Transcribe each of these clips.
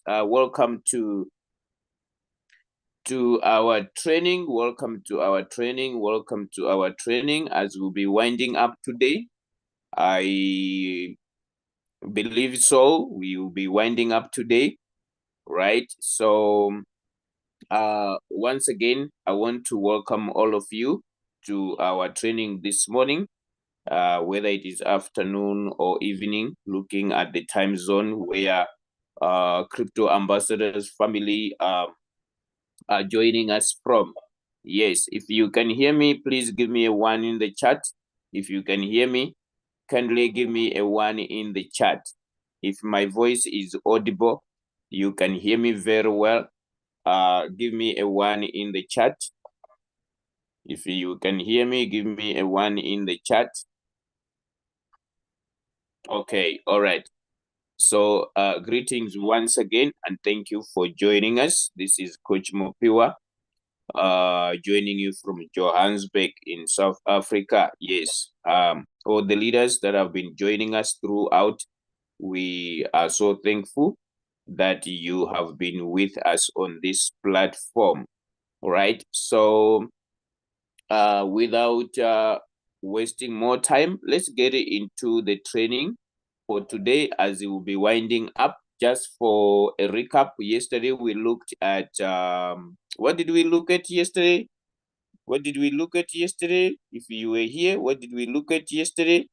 Welcome to our training. Welcome to our training. Welcome to our training as we'll be winding up today. I believe so. We will be winding up today, right? So, once again, I want to welcome all of you to our training this morning. Whether it is afternoon or evening, looking at the time zone where Crypto Ambassadors family are joining us from. Yes, if you can hear me, please give me a 1 in the chat. If you can hear me, kindly give me a 1 in the chat. If my voice is audible, you can hear me very well, give me a 1 in the chat. If you can hear me, give me a 1 in the chat. Okay, all right. So greetings once again, and thank you for joining us. This is Coach Mopiwa, joining you from Johannesburg in South Africa. Yes, all the leaders that have been joining us throughout, we are so thankful that you have been with us on this platform. All right, so without wasting more time, let's get into the training for today as it will be winding up. Just for a recap, yesterday we looked at what did we look at yesterday? What did we look at yesterday? If you were here, what did we look at yesterday?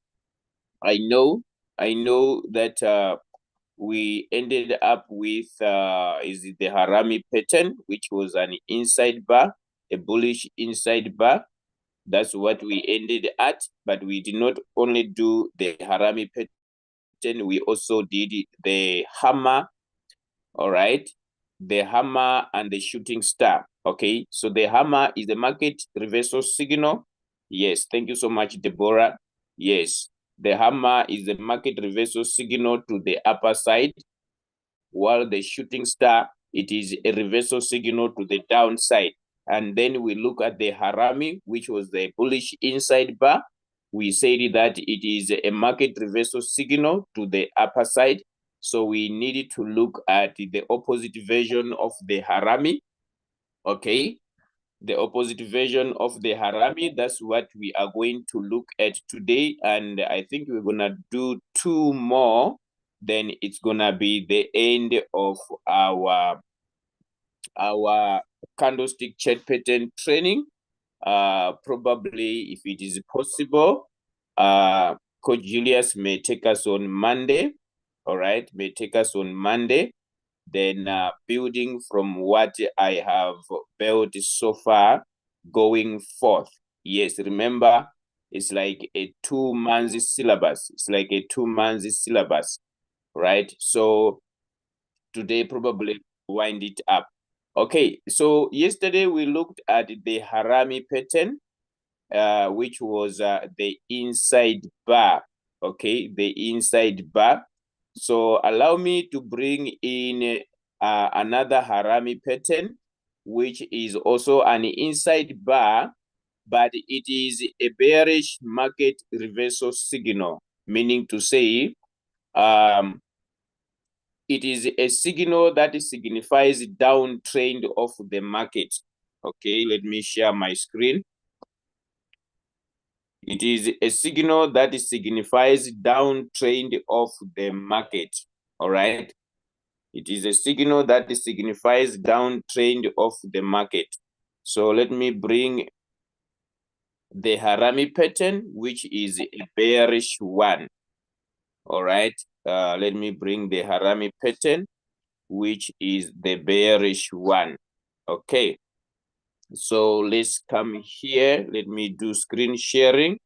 I know that we ended up with is it the Harami pattern, which was an inside bar, a bullish inside bar. That's what we ended at, but we did not only do the Harami pattern, we also did the hammer, all right, the hammer and the shooting star. Okay, so the hammer is the market reversal signal. Yes, thank you so much, Deborah. Yes, the hammer is the market reversal signal to the upper side, while the shooting star, it is a reversal signal to the downside. And then we look at the Harami, which was the bullish inside bar. We said that it is a market reversal signal to the upper side. So we needed to look at the opposite version of the Harami. Okay, the opposite version of the Harami. That's what we are going to look at today. And I think we're going to do 2 more. Then it's going to be the end of our candlestick chart pattern training. Probably, if it is possible, Coach Julius may take us on Monday. All right, may take us on Monday. Then building from what I have built so far, going forth. Yes, remember, it's like a 2 months syllabus. It's like a 2 months syllabus, right? So today probably wind it up. Okay, so yesterday we looked at the Harami pattern, which was the inside bar. Okay, the inside bar. So allow me to bring in another Harami pattern, which is also an inside bar, but it is a bearish market reversal signal, meaning to say it is a signal that signifies downtrend of the market. Okay, let me share my screen. It is a signal that signifies downtrend of the market. All right. It is a signal that signifies downtrend of the market. So let me bring the Harami pattern, which is a bearish one. All right. Let me bring the Harami pattern, which is the bearish one. Okay. So let's come here. Let me do screen sharing.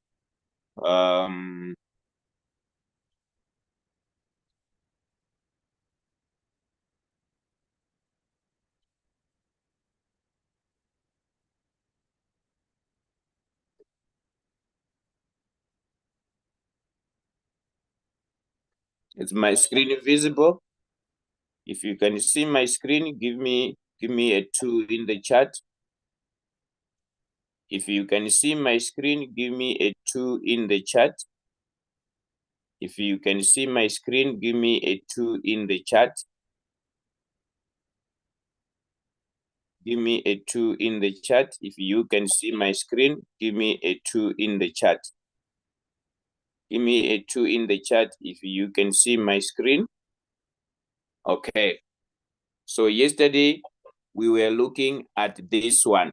Is my screen visible? If you can see my screen, give me a 2 in the chat. If you can see my screen, give me a 2 in the chat. If you can see my screen, give me a 2 in the chat. Give me a 2 in the chat. If you can see my screen, give me a 2 in the chat. Give me a 2 in the chat if you can see my screen. Okay. So yesterday we were looking at this one.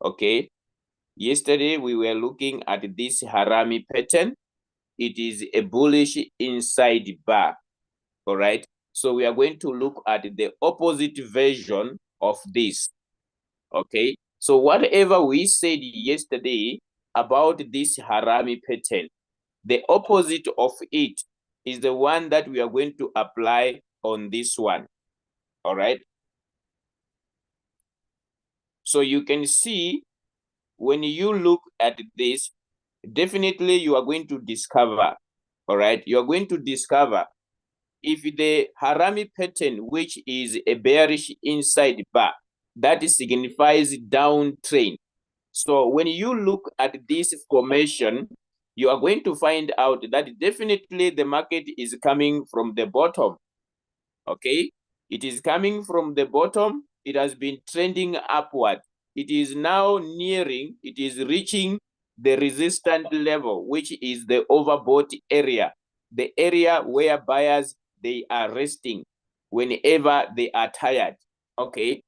Okay. Yesterday we were looking at this Harami pattern. It is a bullish inside bar. All right. So we are going to look at the opposite version of this. Okay. So whatever we said yesterday about this Harami pattern, the opposite of it is the one that we are going to apply on this one. All right. So you can see when you look at this, definitely you are going to discover, all right, you are going to discover if the Harami pattern, which is a bearish inside bar, that signifies downtrend. So when you look at this formation, you are going to find out that definitely the market is coming from the bottom. Okay, it is coming from the bottom. It has been trending upward. It is now nearing, it is reaching the resistance level, which is the overbought area, the area where buyers, they are resting whenever they are tired. Okay,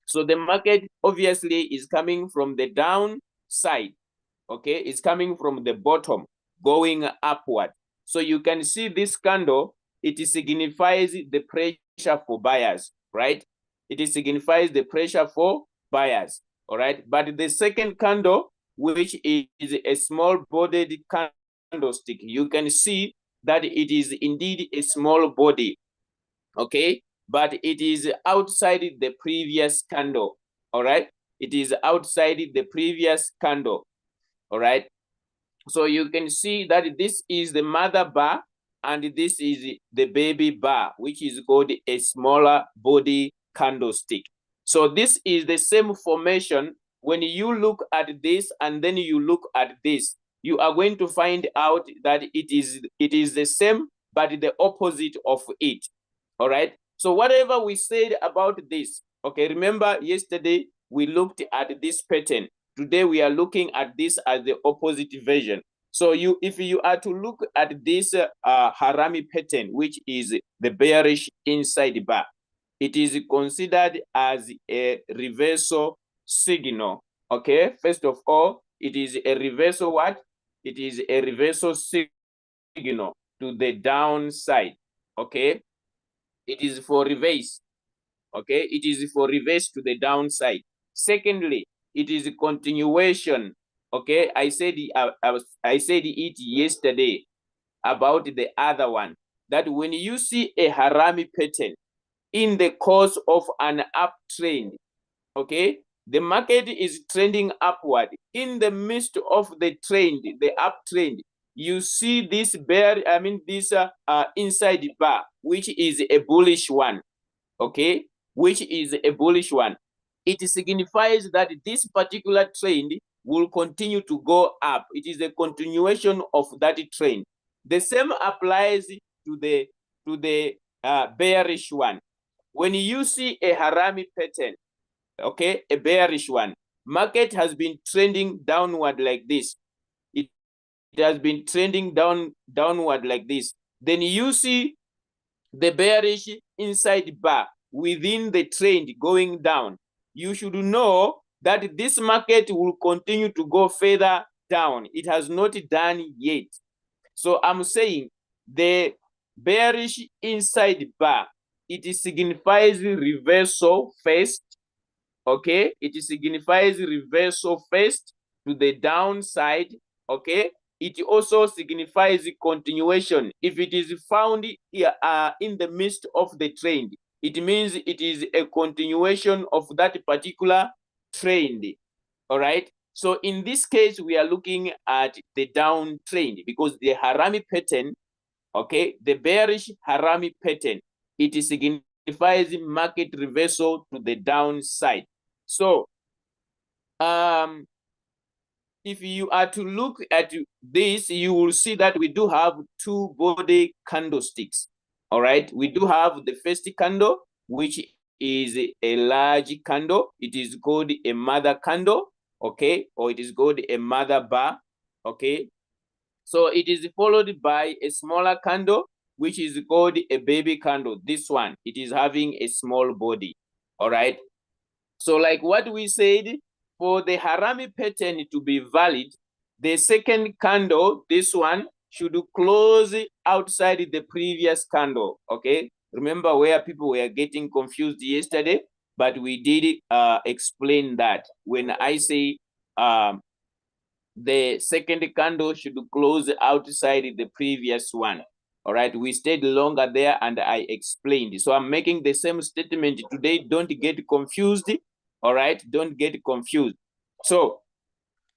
so the market obviously is coming from the downside. Okay, it's coming from the bottom going upward. So you can see this candle, it signifies the pressure for buyers, right? It signifies the pressure for buyers, all right? But the second candle, which is a small bodied candlestick, you can see that it is indeed a small body, okay? But it is outside the previous candle, all right? It is outside the previous candle, all right? So you can see that this is the mother bar and this is the baby bar, which is called a smaller body candlestick. So this is the same formation. When you look at this and then you look at this, you are going to find out that it is the same, but the opposite of it. All right. So whatever we said about this, okay, remember yesterday we looked at this pattern. Today we are looking at this as the opposite version. So if you are to look at this Harami pattern, which is the bearish inside bar, it is considered as a reversal signal. Okay, first of all, it is a reversal what? It is a reversal signal to the downside. Okay, it is for reverse. Okay, it is for reverse to the downside. Secondly, it is a continuation. Okay, I said it yesterday about the other one, that when you see a Harami pattern in the course of an uptrend, okay, the market is trending upward. In the midst of the trend, the uptrend, you see this inside bar, which is a bullish one, okay, which is a bullish one. It signifies that this particular trend will continue to go up. It is a continuation of that trend. The same applies to the bearish one. When you see a Harami pattern, okay, a bearish one, market has been trending downward like this. It has been trending downward like this. Then you see the bearish inside bar within the trend going down. You should know that this market will continue to go further down. It has not done yet. So I'm saying the bearish inside bar, it signifies reversal first. Okay, it signifies reversal first to the downside. Okay, it also signifies continuation. If it is found here in the midst of the trend, it means it is a continuation of that particular trend. All right, so in this case we are looking at the downtrend because the Harami pattern, okay, the bearish Harami pattern, it signifies market reversal to the downside. So if you are to look at this, you will see that we do have two body candlesticks. All right, we do have the first candle, which is a large candle. It is called a mother candle, okay, or it is called a mother bar, okay. So it is followed by a smaller candle, which is called a baby candle. This one, it is having a small body, all right. So like what we said, for the harami pattern to be valid, the second candle, this one, should close outside the previous candle, okay? Remember where people were getting confused yesterday, but we did explain that. When I say the second candle should close outside the previous one. All right, we stayed longer there and I explained. So I'm making the same statement today. Don't get confused. All right, don't get confused. So,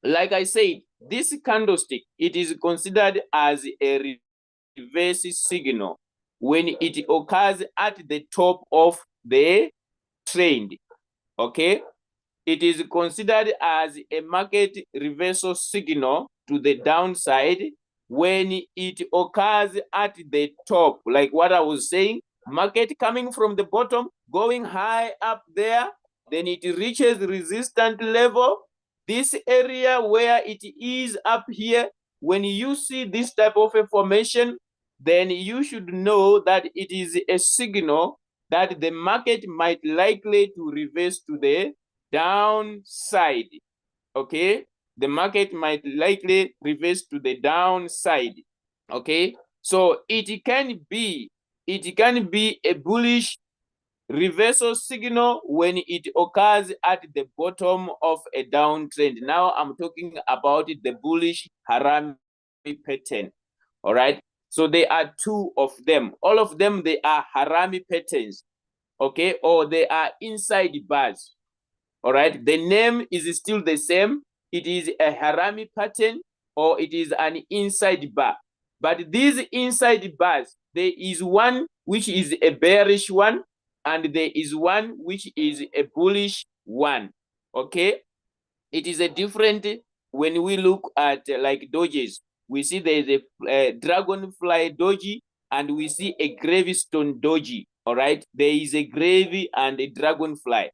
like I said, this candlestick, it is considered as a reverse signal when it occurs at the top of the trend. Okay, it is considered as a market reversal signal to the downside when it occurs at the top. Like what I was saying, market coming from the bottom, going high up there, then it reaches resistance level. This area where it is up here, when you see this type of a formation, then you should know that it is a signal that the market might likely to reverse to the downside, okay? The market might likely reverse to the downside, okay? So it can be a bullish reversal signal when it occurs at the bottom of a downtrend. Now I'm talking about the bullish harami pattern, all right? So there are two of them. All of them, they are harami patterns, okay? Or they are inside bars. All right, the name is still the same. It is a harami pattern or it is an inside bar. But these inside bars, there is one which is a bearish one and there is one which is a bullish one. Okay, it is a different when we look at like dojis. We see there is a dragonfly doji and we see a gravestone doji. All right, there is a gravy and a dragonfly.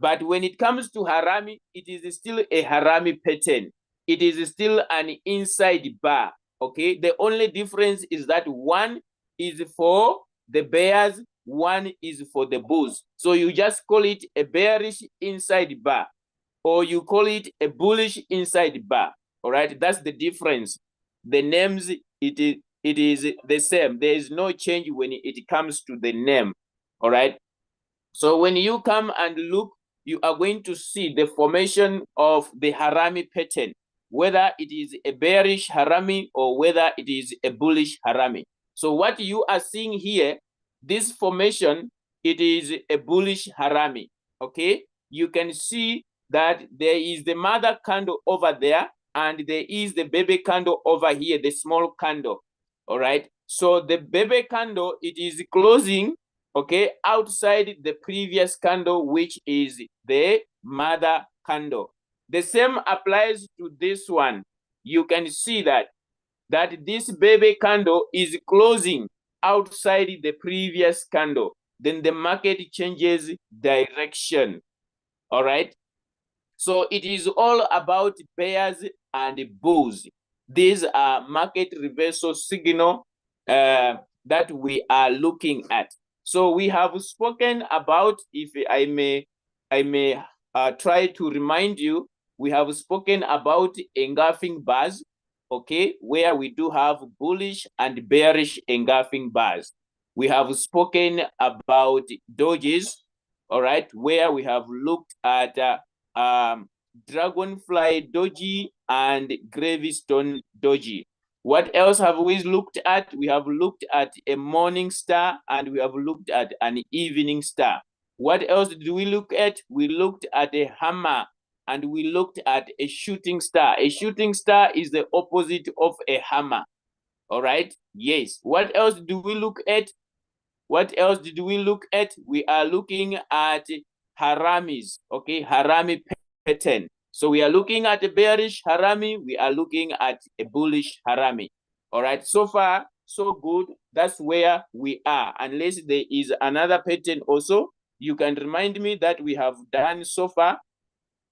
But when it comes to harami, it is still a harami pattern. It is still an inside bar, okay? The only difference is that one is for the bears, one is for the bulls. So you just call it a bearish inside bar, or you call it a bullish inside bar, all right? That's the difference. The names, it is the same. There is no change when it comes to the name, all right? So when you come and look, you are going to see the formation of the harami pattern, whether it is a bearish harami or whether it is a bullish harami. So what you are seeing here, this formation, it is a bullish harami, okay? You can see that there is the mother candle over there and there is the baby candle over here, the small candle, all right? So the baby candle, it is closing, okay, outside the previous candle, which is the mother candle. The same applies to this one. You can see that this baby candle is closing outside the previous candle. Then the market changes direction, all right? So it is all about bears and bulls. These are market reversal signal that we are looking at. So we have spoken about, if I may try to remind you, we have spoken about engulfing bars, okay, where we do have bullish and bearish engulfing bars. We have spoken about dojis, all right, where we have looked at dragonfly doji and gravestone doji. What else have we looked at? We have looked at a morning star and we have looked at an evening star. What else did we look at? We looked at a hammer and we looked at a shooting star. A shooting star is the opposite of a hammer. All right? Yes. What else do we look at? What else did we look at? We are looking at haramis, okay? Harami pattern. So we are looking at a bearish harami. We are looking at a bullish harami. All right, so far, so good. That's where we are. Unless there is another pattern also, You can remind me that we have done so far,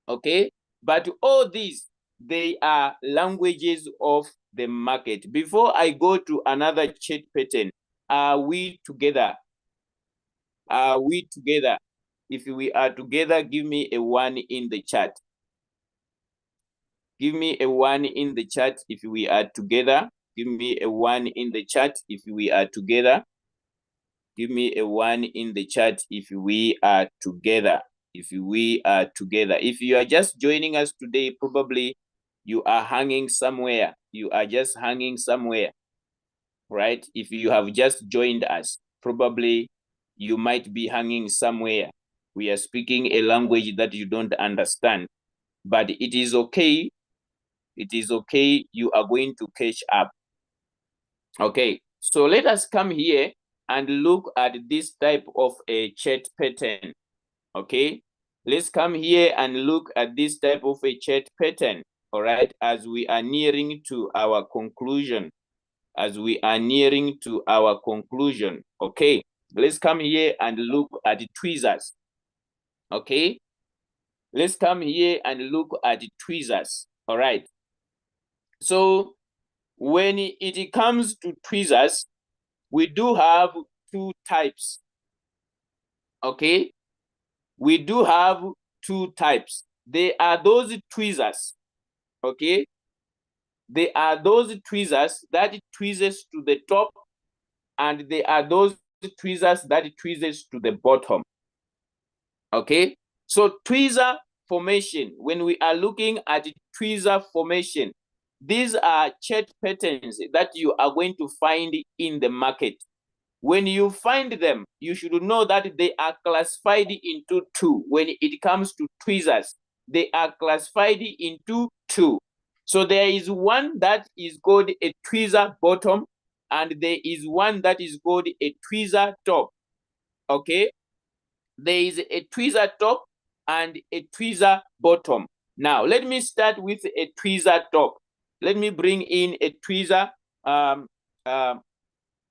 okay? But all these, they are languages of the market. Before I go to another chat pattern, are we together? Are we together? If we are together, give me a 1 in the chat. Give me a 1 in the chat if we are together. Give me a 1 in the chat if we are together. Give me a 1 in the chat if we are together. If we are together. If you are just joining us today, probably you are hanging somewhere. You are just hanging somewhere, right? If you have just joined us, probably you might be hanging somewhere. We are speaking a language that you don't understand, but it is okay. It is okay. You are going to catch up. Okay, so let us come here and look at this type of a chat pattern. Okay, let's come here and look at this type of a chat pattern. All right, as we are nearing to our conclusion. As we are nearing to our conclusion. Okay, let's come here and look at the tweezers. Okay, let's come here and look at the tweezers. All right, so when it comes to tweezers, we do have two types. Okay, we do have two types. They are those tweezers. Okay, they are those tweezers that tweezes to the top, and they are those tweezers that tweezes to the bottom. Okay, so tweezer formation, when we are looking at tweezer formation, these are chat patterns that you are going to find in the market. When you find them, you should know that they are classified into two. When it comes to tweezers, they are classified into two. So there is one that is called a tweezer bottom, and there is one that is called a tweezer top. Okay, there is a tweezer top and a tweezer bottom. Now, let me start with a tweezer top. Let me bring in a tweezer.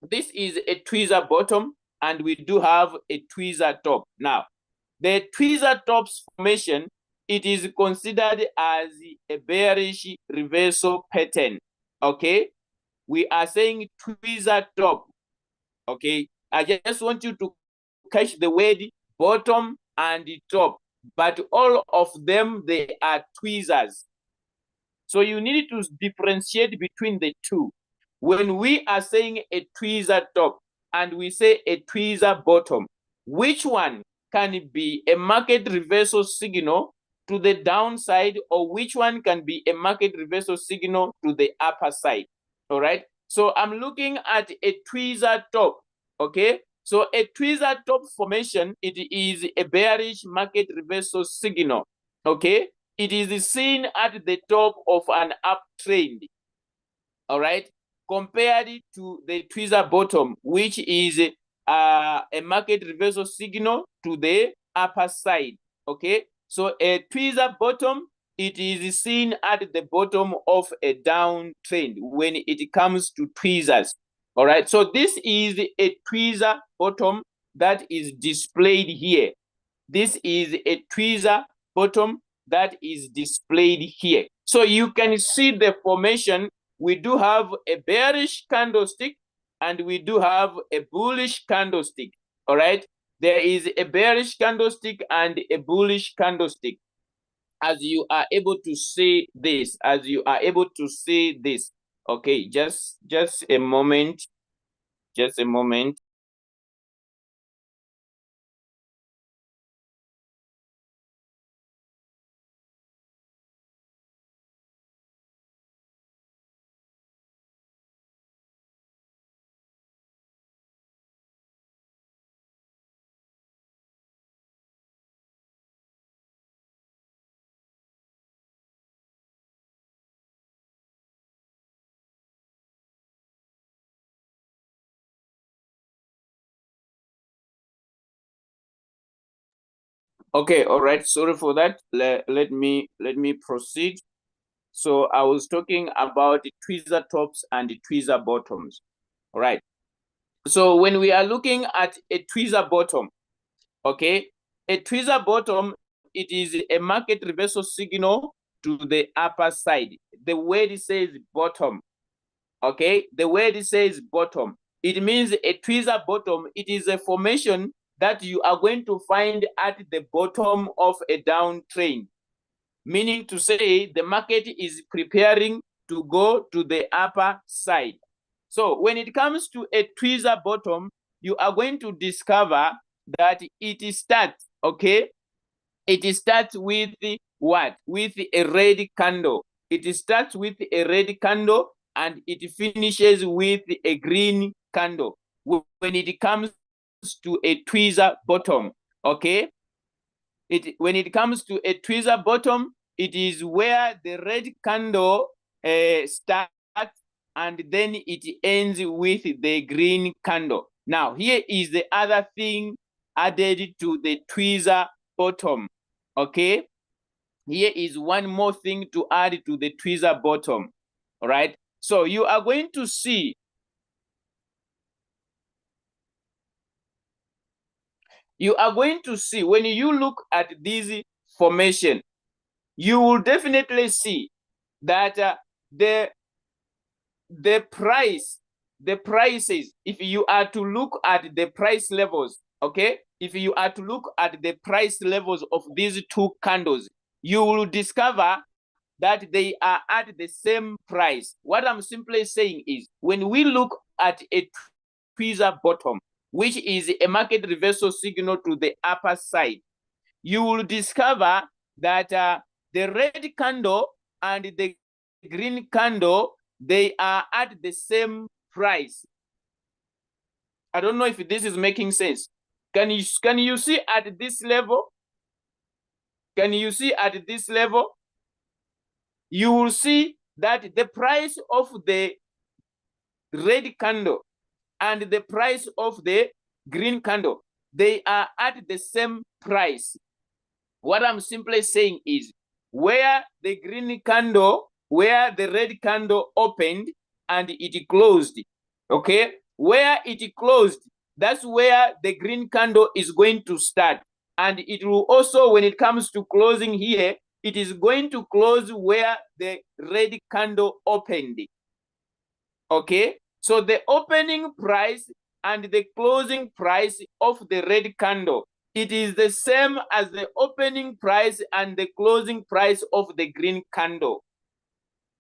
This is a tweezer bottom, and we do have a tweezer top. Now, the tweezer tops formation, it is considered as a bearish reversal pattern. Okay, we are saying tweezer top. Okay, I just want you to catch the word bottom and the top, but all of them, they are tweezers. So you need to differentiate between the two. When we are saying a tweezer top and we say a tweezer bottom, which one can be a market reversal signal to the downside, or which one can be a market reversal signal to the upper side? All right, so I'm looking at a tweezer top. Okay, so a tweezer top formation, it is a bearish market reversal signal. Okay, it is seen at the top of an uptrend. All right, compared to the tweezer bottom, which is a market reversal signal to the upper side. Okay, so a tweezer bottom, it is seen at the bottom of a downtrend when it comes to tweezers. All right, so this is a tweezer bottom that is displayed here. This is a tweezer bottom that is displayed here. So you can see the formation. We do have a bearish candlestick and we do have a bullish candlestick. All right, there is a bearish candlestick and a bullish candlestick. As you are able to see this, okay, just a moment, just a moment. Okay, all right, sorry for that. Let me proceed. So I was talking about the tweezer tops and the tweezer bottoms. All right, so when we are looking at a tweezer bottom, Okay, a tweezer bottom, it is a market reversal signal to the upper side. The word says bottom. Okay, the word says bottom. It means a tweezer bottom. It is a formation that you are going to find at the bottom of a downtrend, meaning to say the market is preparing to go to the upper side. So when it comes to a tweezer bottom, you are going to discover that it starts, okay? It starts with what? With a red candle. It starts with a red candle and it finishes with a green candle when it comes to a tweezer bottom, okay? When it comes to a tweezer bottom, it is where the red candle starts and then it ends with the green candle. Now, here is the other thing added to the tweezer bottom, okay? Here is one more thing to add to the tweezer bottom, all right? So you are going to see when you look at this formation, you will definitely see that the prices, if you are to look at the price levels, okay, if you are to look at the price levels of these two candles, you will discover that they are at the same price. What I'm simply saying is, when we look at a tweezer bottom, which is a market reversal signal to the upper side, you will discover that the red candle and the green candle, they are at the same price. I don't know if this is making sense. Can you see at this level? Can you see at this level? You will see that the price of the red candle and the price of the green candle, they are at the same price. What I'm simply saying is, where the green candle, where the red candle opened and it closed, okay? Where it closed, that's where the green candle is going to start. And it will also, when it comes to closing here, it is going to close where the red candle opened, okay? So the opening price and the closing price of the red candle, it is the same as the opening price and the closing price of the green candle.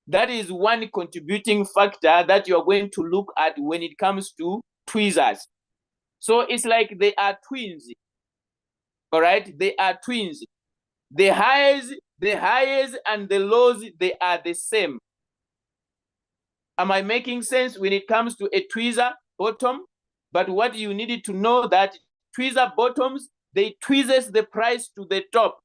That is one contributing factor that you are going to look at when it comes to tweezers. So it's like they are twins. All right, they are twins. The highs and the lows, they are the same. Am I making sense when it comes to a tweezer bottom? But what you needed to know that tweezer bottoms, they tweezes the price to the top.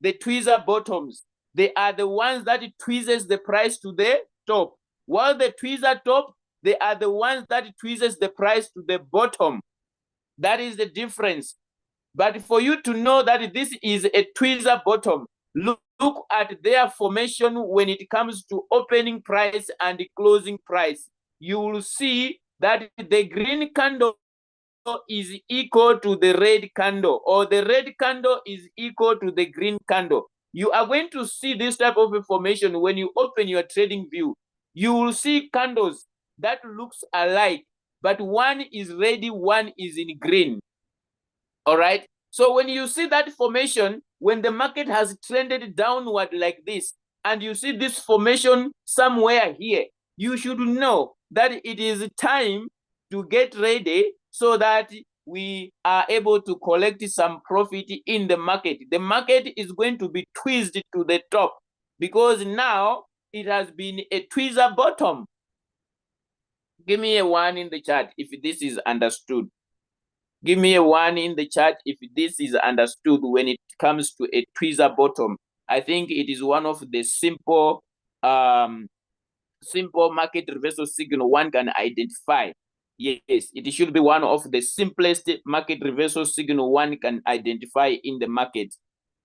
The tweezer bottoms, they are the ones that tweezes the price to the top. While the tweezer top, they are the ones that tweezes the price to the bottom. That is the difference. But for you to know that this is a tweezer bottom, look at their formation when it comes to opening price and closing price. You will see that the green candle is equal to the red candle, or the red candle is equal to the green candle. You are going to see this type of information when you open your trading view. You will see candles that looks alike, but one is red, one is in green. All right. So when you see that formation, when the market has trended downward like this, and you see this formation somewhere here, you should know that it is time to get ready so that we are able to collect some profit in the market. The market is going to be twisted to the top because now it has been a tweezer bottom. Give me a 1 in the chat if this is understood. Give me a 1 in the chat if this is understood when it comes to a tweezer bottom. I think it is one of the simple market reversal signal one can identify. Yes, it should be one of the simplest market reversal signal one can identify in the market,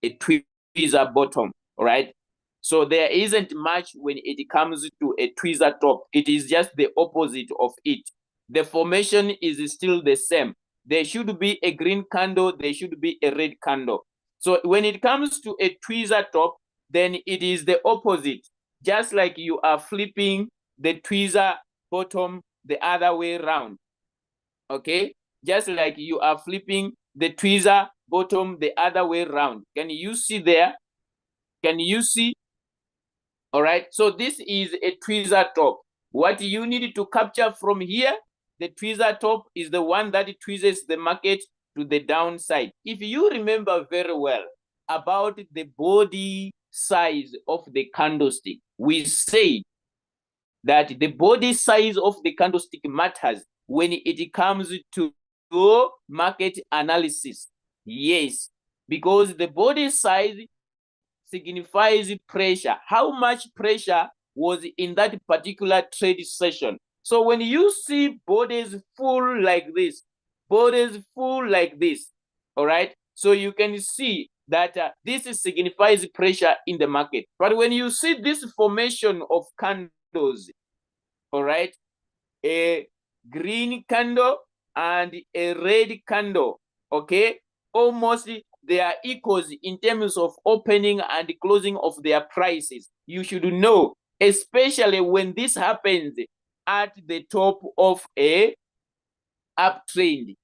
a tweezer bottom, right? So there isn't much when it comes to a tweezer top. It is just the opposite of it. The formation is still the same. There should be a green candle, there should be a red candle. So when it comes to a tweezer top, then it is the opposite. Just like you are flipping the tweezer bottom the other way around. Okay? Just like you are flipping the tweezer bottom the other way around. Can you see there? Can you see? All right. So this is a tweezer top. What you need to capture from here, the tweezer top is the one that tweezes the market to the downside. If you remember very well about the body size of the candlestick, we say that the body size of the candlestick matters when it comes to market analysis. Yes, because the body size signifies pressure. How much pressure was in that particular trade session? So when you see bodies full like this, bodies full like this, all right? So you can see that this signifies pressure in the market. But when you see this formation of candles, all right, a green candle and a red candle, okay, almost they are equals in terms of opening and closing of their prices. You should know, especially when this happens at the top of a uptrend,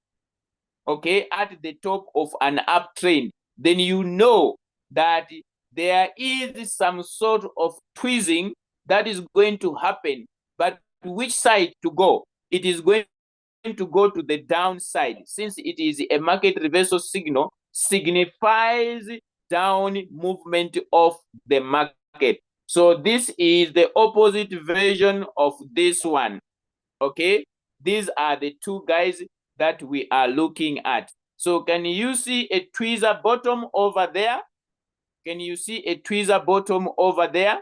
okay, at the top of an uptrend, then you know that there is some sort of tweezing that is going to happen. But which side to go? It is going to go to the downside, since it is a market reversal signal, signifies down movement of the market. So this is the opposite version of this one. Okay, these are the two guys that we are looking at. So can you see a tweezer bottom over there? Can you see a tweezer bottom over there?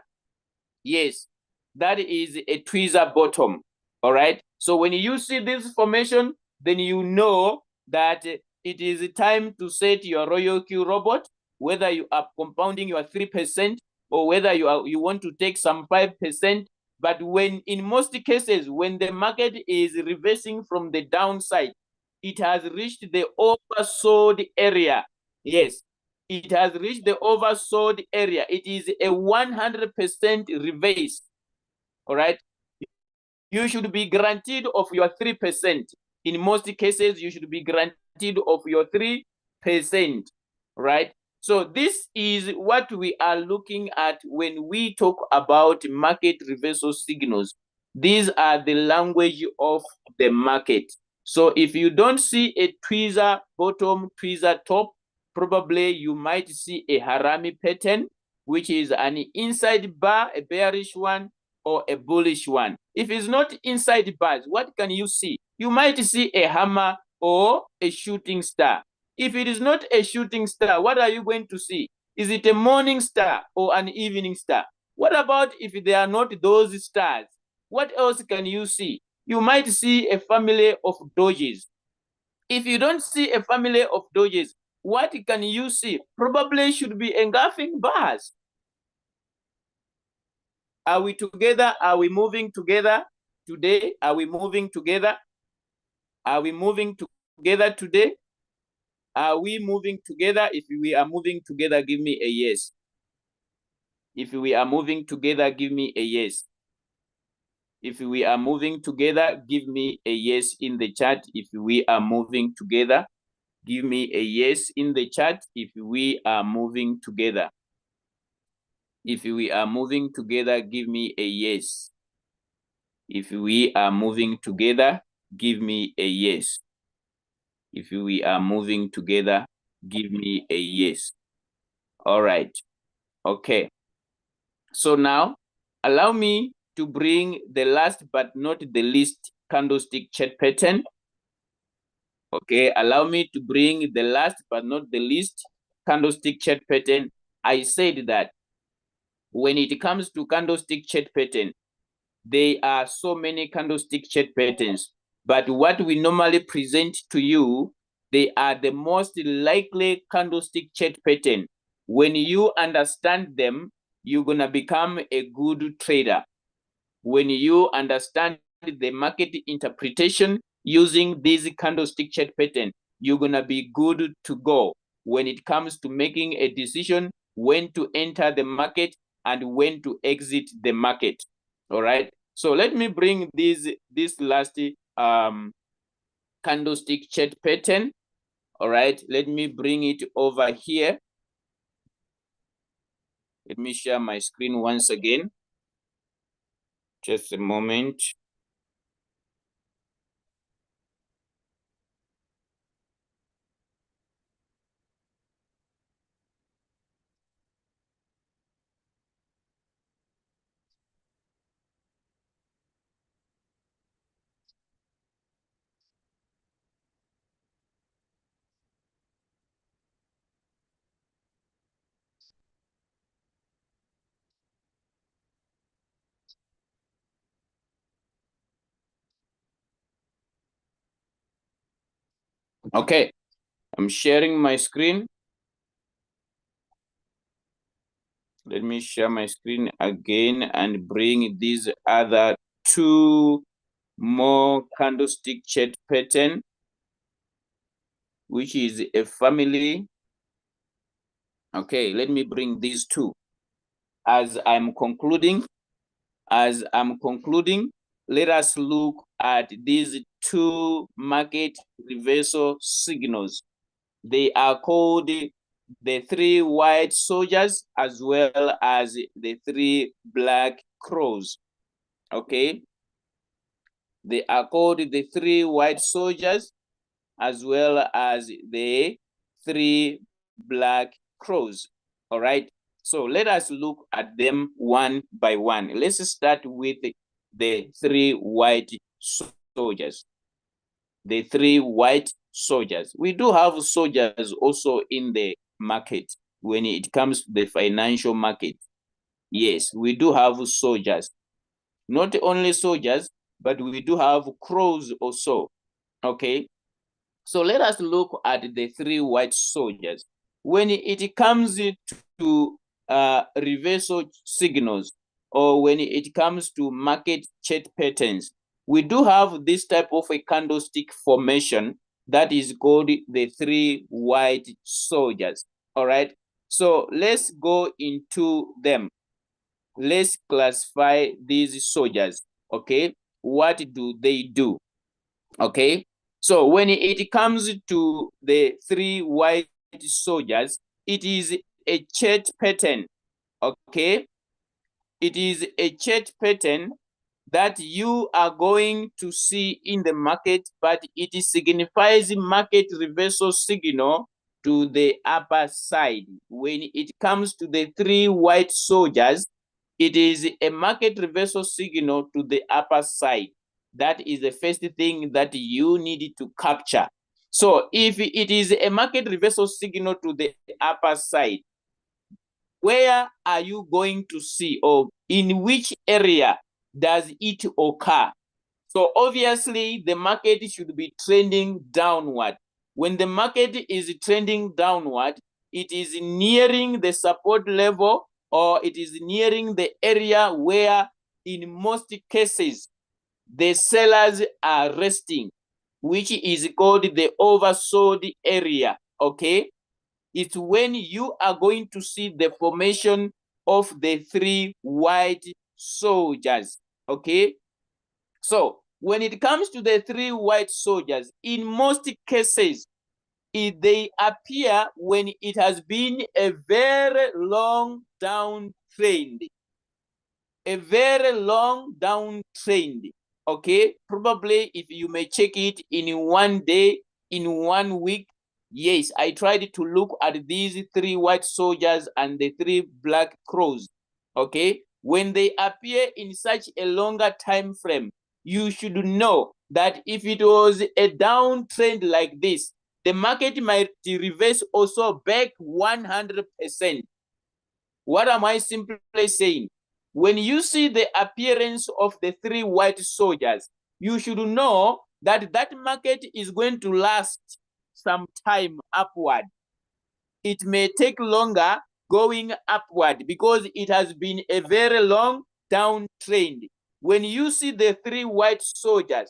Yes, that is a tweezer bottom. All right. So when you see this formation, then you know that it is time to set your Royal Q robot, whether you are compounding your 3% or whether you want to take some 5%. But when in most cases, when the market is reversing from the downside, it has reached the oversold area. Yes, it has reached the oversold area. It is a 100% reverse. All right. You should be guaranteed of your 3%. In most cases, you should be guaranteed of your 3%. Right. So this is what we are looking at when we talk about market reversal signals. These are the language of the market. So if you don't see a tweezer bottom, tweezer top, probably you might see a harami pattern, which is an inside bar, a bearish one, or a bullish one. If it's not inside bars, what can you see? You might see a hammer or a shooting star. If it is not a shooting star, what are you going to see? Is it a morning star or an evening star? What about if they are not those stars? What else can you see? You might see a family of dojis. If you don't see a family of dojis, what can you see? Probably should be engulfing bars. Are we together? Are we moving together today? Are we moving together? Are we moving together today? Are we moving together? If we are moving together, give me a yes. If we are moving together, give me a yes. If we are moving together, give me a yes in the chat. If we are moving together, give me a yes in the chat. If we are moving together. If we are moving together, give me a yes. If we are moving together, give me a yes. If we are moving together, give me a yes. All right. Okay. So now, allow me to bring the last but not the least candlestick chart pattern. Okay. Allow me to bring the last but not the least candlestick chart pattern. I said that when it comes to candlestick chart pattern, there are so many candlestick chart patterns, but what we normally present to you, they are the most likely candlestick chart pattern. When you understand them, you're gonna become a good trader. When you understand the market interpretation, using this candlestick chart pattern, you're gonna be good to go when it comes to making a decision when to enter the market and when to exit the market. All right. So let me bring this last candlestick chart pattern. All right. Let me bring it over here. Let me share my screen once again. Just a moment. Okay, I'm sharing my screen. Let me share my screen again and bring these other two more candlestick chart pattern, which is a family. Okay, let me bring these two. As I'm concluding, let us look at these two market reversal signals. They are called the three white soldiers as well as the three black crows. Okay. They are called the three white soldiers as well as the three black crows. All right. So let us look at them one by one. Let's start with the three white soldiers. The three white soldiers. We do have soldiers also in the market when it comes to the financial market. Yes, we do have soldiers. Not only soldiers, but we do have crows also. Okay. So let us look at the three white soldiers. When it comes to reversal signals, or when it comes to market chart patterns, we do have this type of a candlestick formation that is called the three white soldiers. All right. So let's go into them. Let's classify these soldiers. Okay. What do they do? Okay. So when it comes to the three white soldiers, it is a chart pattern. Okay. It is a chart pattern that you are going to see in the market, but it signifies market reversal signal to the upper side. When it comes to the three white soldiers, it is a market reversal signal to the upper side. That is the first thing that you need to capture. So if it is a market reversal signal to the upper side, where are you going to see, or in which area does it occur? So obviously the market should be trending downward. When the market is trending downward, it is nearing the support level, or it is nearing the area where in most cases the sellers are resting, which is called the oversold area. Okay. It's when you are going to see the formation of the three white soldiers. Okay. So when it comes to the three white soldiers, in most cases, they appear when it has been a very long downtrend. A very long downtrend. Okay. Probably if you may check it in one day, in 1 week. Yes, I tried to look at these three white soldiers and the three black crows. Okay. When they appear in such a longer time frame, you should know that if it was a downtrend like this, the market might reverse also back 100%. What am I simply saying? When you see the appearance of the three white soldiers, you should know that that market is going to last some time upward. It may take longer going upward because it has been a very long downtrend. When you see the three white soldiers,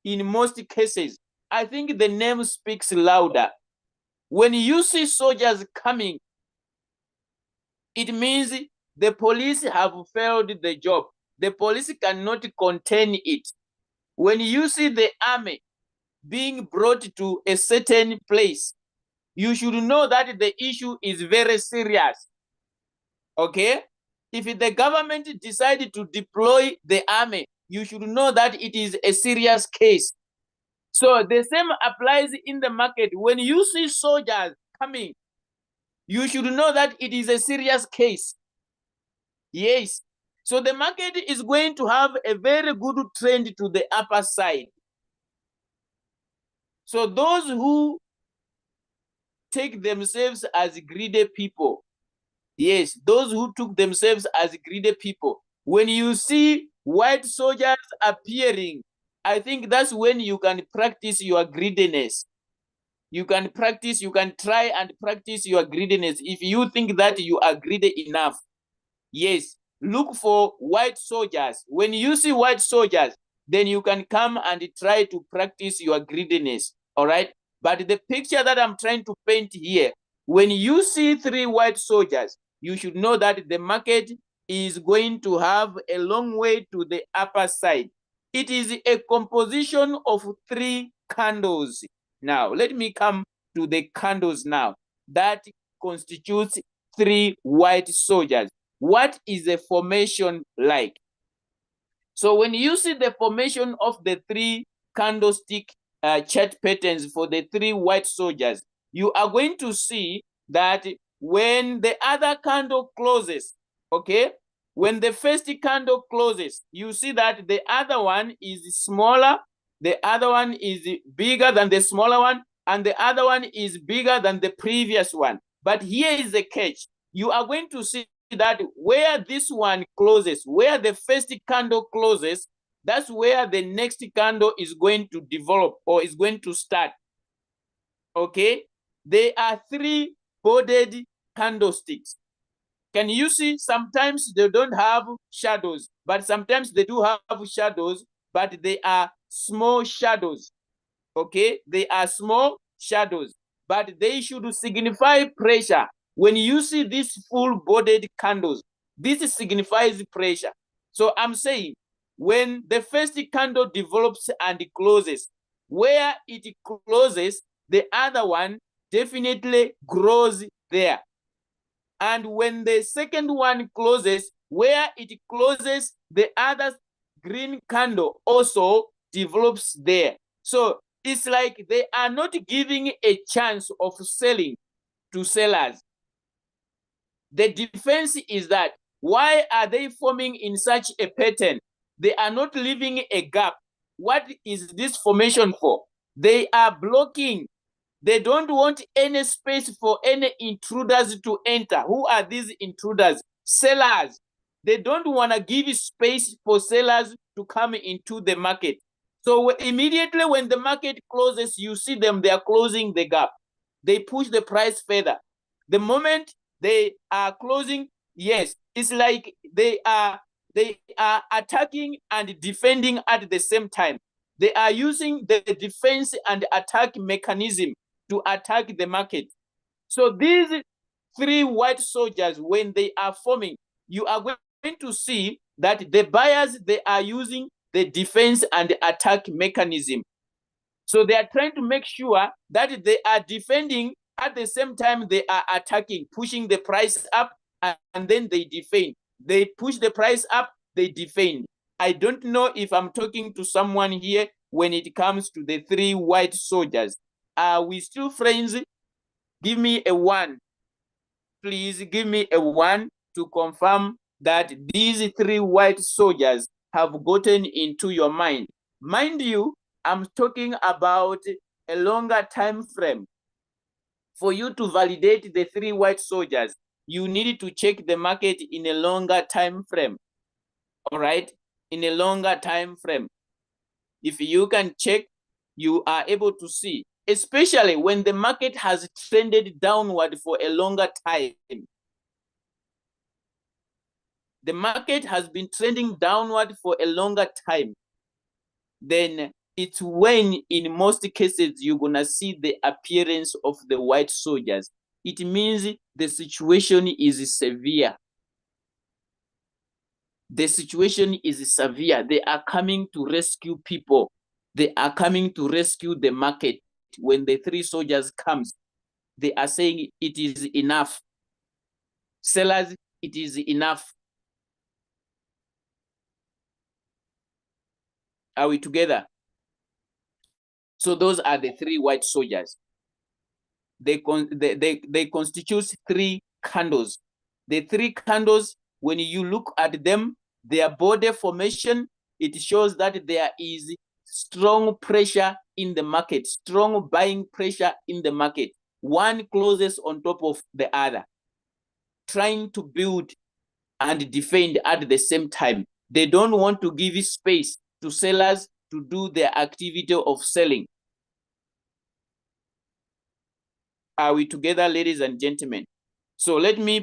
in most cases. I think the name speaks louder. When you see soldiers coming, it means the police have failed the job. The police cannot contain it. When you see the army being brought to a certain place, you should know that the issue is very serious. Okay? If the government decided to deploy the army, you should know that it is a serious case. So the same applies in the market. When you see soldiers coming, you should know that it is a serious case. Yes. So the market is going to have a very good trend to the upper side. So those who take themselves as greedy people, yes, those who took themselves as greedy people, when you see white soldiers appearing, I think that's when you can practice your greediness. You can try and practice your greediness if you think that you are greedy enough. Yes, look for white soldiers. When you see white soldiers, then you can come and try to practice your greediness. All right. But the picture that I'm trying to paint here, when you see 3 white soldiers, you should know that the market is going to have a long way to the upper side. It is a composition of 3 candles. Now, let me come to the candles now. That constitutes 3 white soldiers. What is the formation like? So when you see the formation of the 3 candlestick chart patterns for the 3 white soldiers, you are going to see that when the other candle closes, okay, when the first candle closes, you see that the other one is smaller, the other one is bigger than the smaller one, and the other one is bigger than the previous one. But here is the catch. You are going to see that where this one closes, where the first candle closes, that's where the next candle is going to develop or is going to start. Okay? There are 3 bordered candlesticks. Can you see? Sometimes they don't have shadows, but sometimes they do have shadows, but they are small shadows. Okay? They are small shadows, but they should signify pressure. When you see these full-bodied candles, this signifies pressure. So I'm saying when the first candle develops and closes, where it closes, the other one definitely grows there. And when the second one closes, where it closes, the other green candle also develops there. So it's like they are not giving a chance of selling to sellers. The defense is that why are they forming in such a pattern? They are not leaving a gap. What is this formation for? They are blocking. They don't want any space for any intruders to enter. Who are these intruders? Sellers. They don't want to give space for sellers to come into the market. So immediately when the market closes, you see them, they are closing the gap. They push the price further. The moment they are closing, yes, it's like they are attacking and defending at the same time. They are using the defense and attack mechanism to attack the market. So these 3 white soldiers, when they are forming, you are going to see that the buyers, they are using the defense and attack mechanism. So they are trying to make sure that they are defending at the same time they are attacking, pushing the price up, and then they defend. They push the price up, they defend. I don't know if I'm talking to someone here when it comes to the 3 white soldiers. Are we still friends? Give me a 1. Please give me a 1 to confirm that these 3 white soldiers have gotten into your mind. Mind you, I'm talking about a longer time frame. For you to validate the 3 white soldiers, you need to check the market in a longer time frame. All right? In a longer time frame. If you can check, you are able to see, especially when the market has trended downward for a longer time. The market has been trending downward for a longer time. Then it's when in most cases you're gonna see the appearance of the white soldiers. It means the situation is severe. The situation is severe. They are coming to rescue people. They are coming to rescue the market. When the three soldiers comes, they are saying it is enough. Sellers, it is enough. Are we together? So those are the three white soldiers. They constitute three candles. The three candles, when you look at them, their body formation, it shows that there is strong pressure in the market, strong buying pressure in the market. One closes on top of the other, trying to build and defend at the same time. They don't want to give space to sellers to do their activity of selling. Are we together, ladies and gentlemen? So let me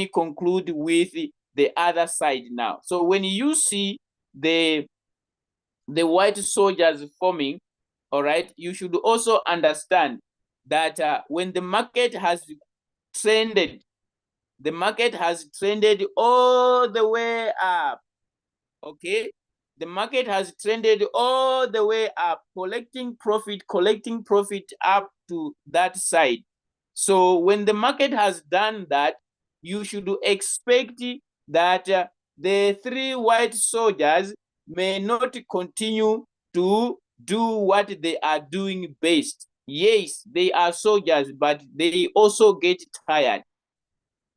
conclude with the other side now. So when you see the white soldiers forming, all right, you should also understand that when the market has trended all the way up, okay? The market has trended all the way up, collecting profit up to that side. So when the market has done that, you should expect that the three white soldiers may not continue to do what they are doing best. Yes, they are soldiers, but they also get tired.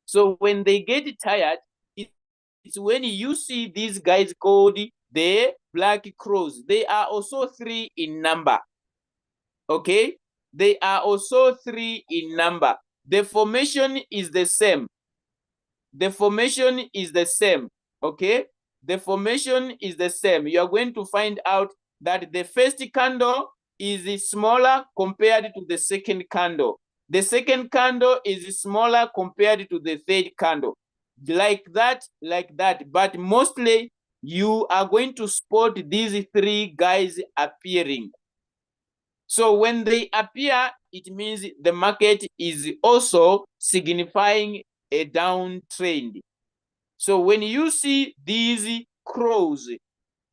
So when they get tired, it's when you see these guys called the Black Crows. They are also three in number. Okay? They are also three in number. The formation is the same. The formation is the same. Okay? The formation is the same. You are going to find out that the first candle is smaller compared to the second candle. The second candle is smaller compared to the third candle. Like that. But mostly, you are going to spot these three guys appearing. So when they appear, it means the market is also signifying a downtrend. So when you see these crows,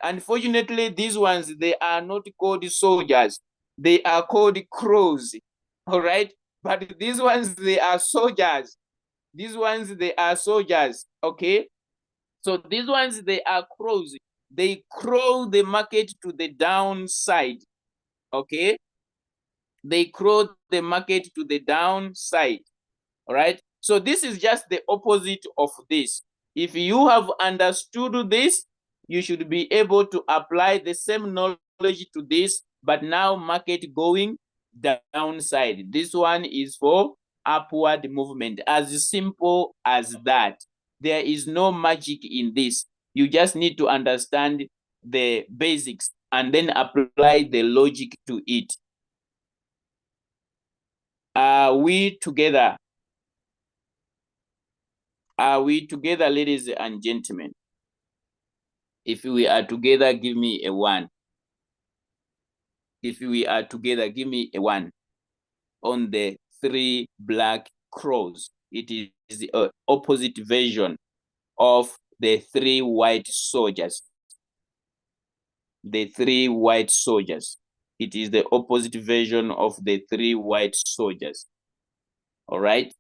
unfortunately, these ones, they are not called soldiers. They are called crows, all right? But these ones, they are soldiers. These ones, they are soldiers, okay? So these ones, they are crows. They crow the market to the downside, okay? They crow the market to the downside, all right? So this is just the opposite of this. If you have understood this, you should be able to apply the same knowledge to this, but now market going downside. This one is for upward movement, as simple as that. There is no magic in this. You just need to understand the basics and then apply the logic to it. Are we together? Are we together, ladies and gentlemen? If we are together, give me a 1. If we are together, give me a 1 on the three black crows. It is the opposite version of the three white soldiers. The three white soldiers. It is the opposite version of the three white soldiers. All right?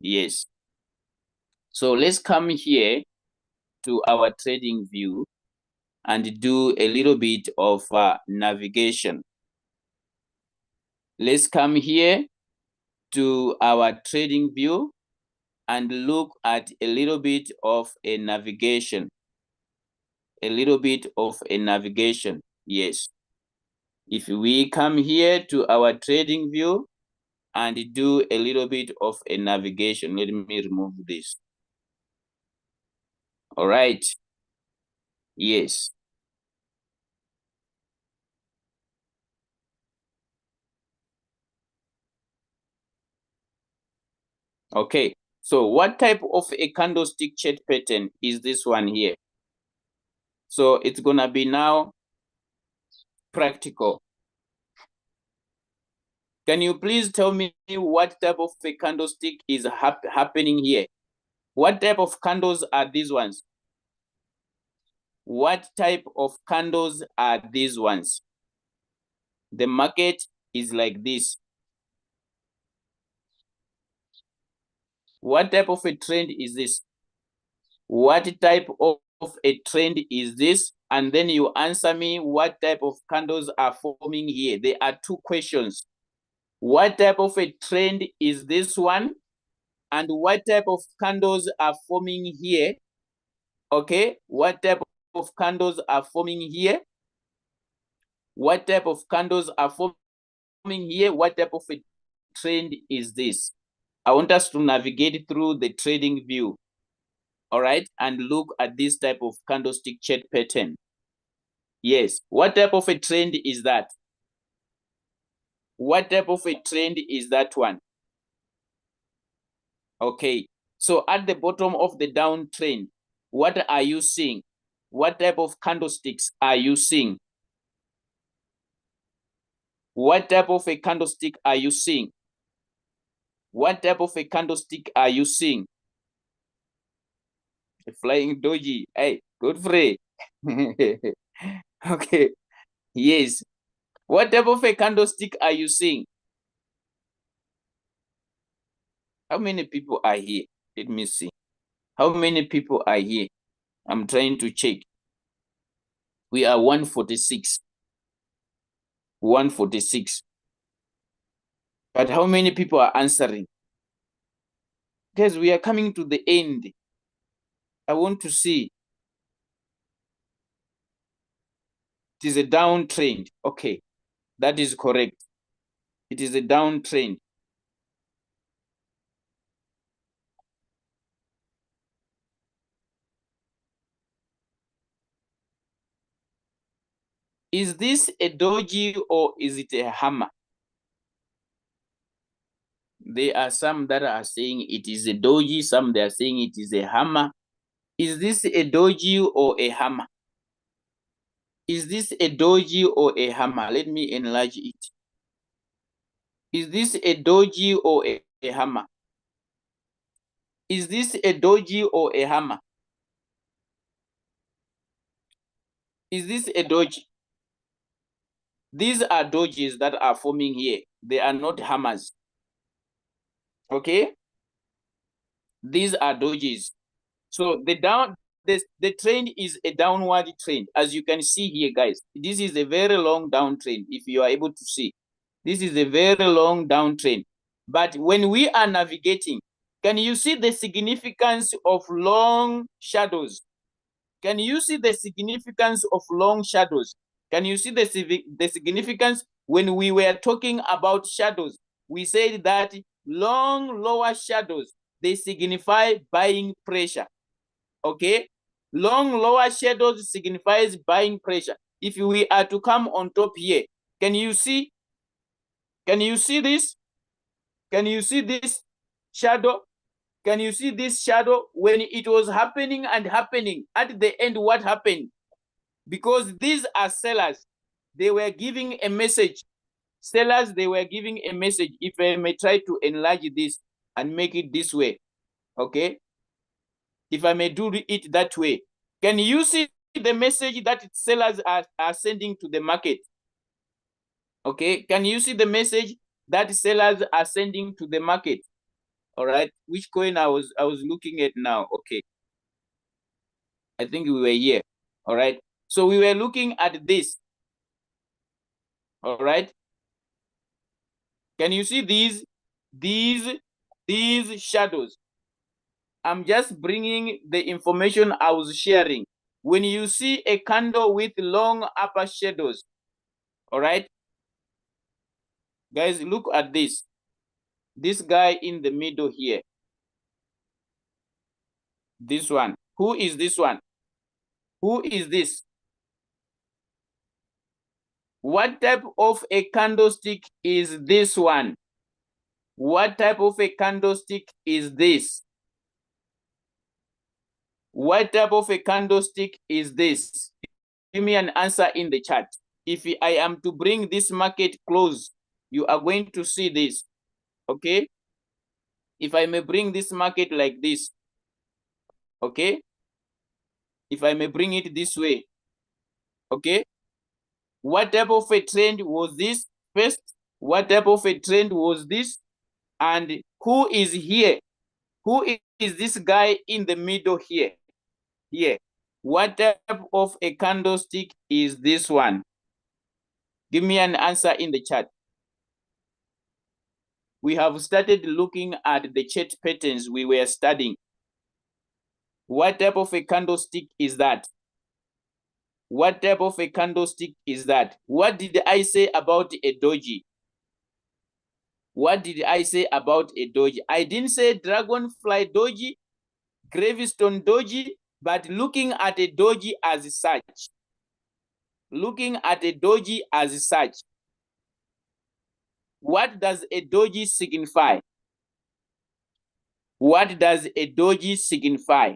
Yes. So let's come here to our trading view and do a little bit of navigation. Let's come here to our trading view and look at a little bit of a navigation. A little bit of a navigation, yes. If we come here to our trading view and do a little bit of a navigation, let me remove this. All right, yes. Okay, so what type of a candlestick chart pattern is this one here? So it's gonna be now practical. Can you please tell me what type of a candlestick is happening here? What type of candles are these ones? What type of candles are these ones? The market is like this. What type of a trend is this? What type of a trend is this? And then you answer me what type of candles are forming here. There are two questions. What type of a trend is this one? And what type of candles are forming here? Okay, what type of candles are forming here? What type of candles are forming here? What type of a trend is this? I want us to navigate through the trading view, all right, and look at this type of candlestick chart pattern. Yes, what type of a trend is that? What type of a trend is that one? Okay, so at the bottom of the downtrend, what are you seeing? What type of candlesticks are you seeing? What type of a candlestick are you seeing? What type of a candlestick are you seeing? A flying doji. Hey, good free. Okay, yes. What type of a candlestick are you seeing? How many people are here? Let me see. How many people are here? I'm trying to check. We are 146. 146. But how many people are answering? Guys, we are coming to the end. I want to see. It is a downtrend. Okay, that is correct. It is a downtrend. Is this a doji or is it a hammer? There are some that are saying it is a doji, some they are saying it is a hammer. Is this a doji or a hammer? Is this a doji or a hammer? Let me enlarge it. Is this a doji or a hammer? Is this a doji or a hammer? Is this a doji? These are dojis that are forming here. They are not hammers. Okay? These are dojis. So the trend is a downward trend. As you can see here, guys, this is a very long downtrend. If you are able to see, this is a very long downtrend. But when we are navigating, can you see the significance of long shadows? Can you see the significance of long shadows? Can you see the significance when we were talking about shadows? We said that long lower shadows, they signify buying pressure. Okay, long lower shadows signifies buying pressure. If we are to come on top here, can you see this? Can you see this shadow? Can you see this shadow? When it was happening and happening, at the end, what happened? Because these are sellers, they were giving a message. Sellers, they were giving a message. If I may try to enlarge this and make it this way, okay? If I may do it that way, can you see the message that sellers are sending to the market? Okay, can you see the message that sellers are sending to the market? All right, which coin I was looking at now? Okay, I think we were here. All right, so we were looking at this. All right, can you see these shadows? I'm just bringing the information I was sharing. When you see a candle with long upper shadows, all right, guys, look at this. This guy in the middle here. This one. Who is this one? Who is this? What type of a candlestick is this one? What type of a candlestick is this? What type of a candlestick is this? Give me an answer in the chat. if I am to bring this market close, you are going to see this, okay? If I may bring this market like this, okay? If I may bring it this way, okay? What type of a trend was this first? What type of a trend was this? And who is here? Who is this guy in the middle here? Here. What type of a candlestick is this one? Give me an answer in the chat. We have started looking at the chart patterns we were studying. What type of a candlestick is that? What type of a candlestick is that? What did I say about a doji? What did I say about a doji? I didn't say dragonfly doji, gravestone doji, but looking at a doji as such. Looking at a doji as such. What does a doji signify? What does a doji signify?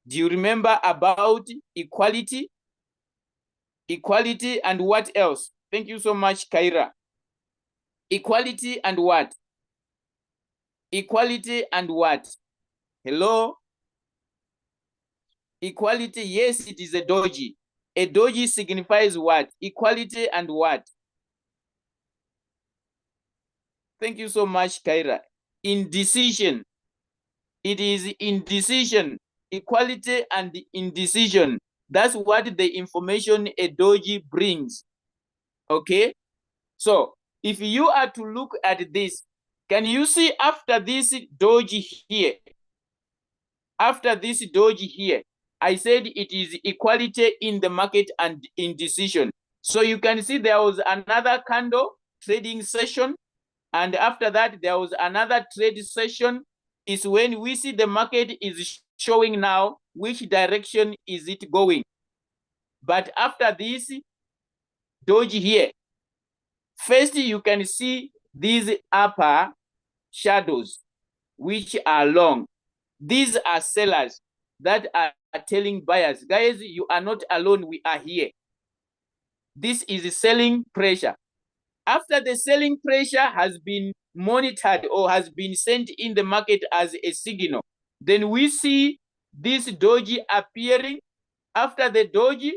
Do you remember about equality? Equality and what else? Thank you so much, Kaira. Equality and what? Equality and what? Hello? Equality, yes, it is a doji. A doji signifies what? Equality and what? Thank you so much, Kaira. Indecision. It is indecision. Equality and indecision. That's what the information a doji brings. Okay? So, if you are to look at this, can you see after this doji here? After this doji here, I said it is equality in the market and indecision. So you can see there was another candle trading session. And after that, there was another trade session. Is when we see the market is showing now which direction is it going. But after this doji here, first you can see these upper shadows, which are long. These are sellers that are telling buyers, guys, you are not alone, we are here. This is selling pressure. After the selling pressure has been monitored or has been sent in the market as a signal, then we see this doji appearing. After the doji,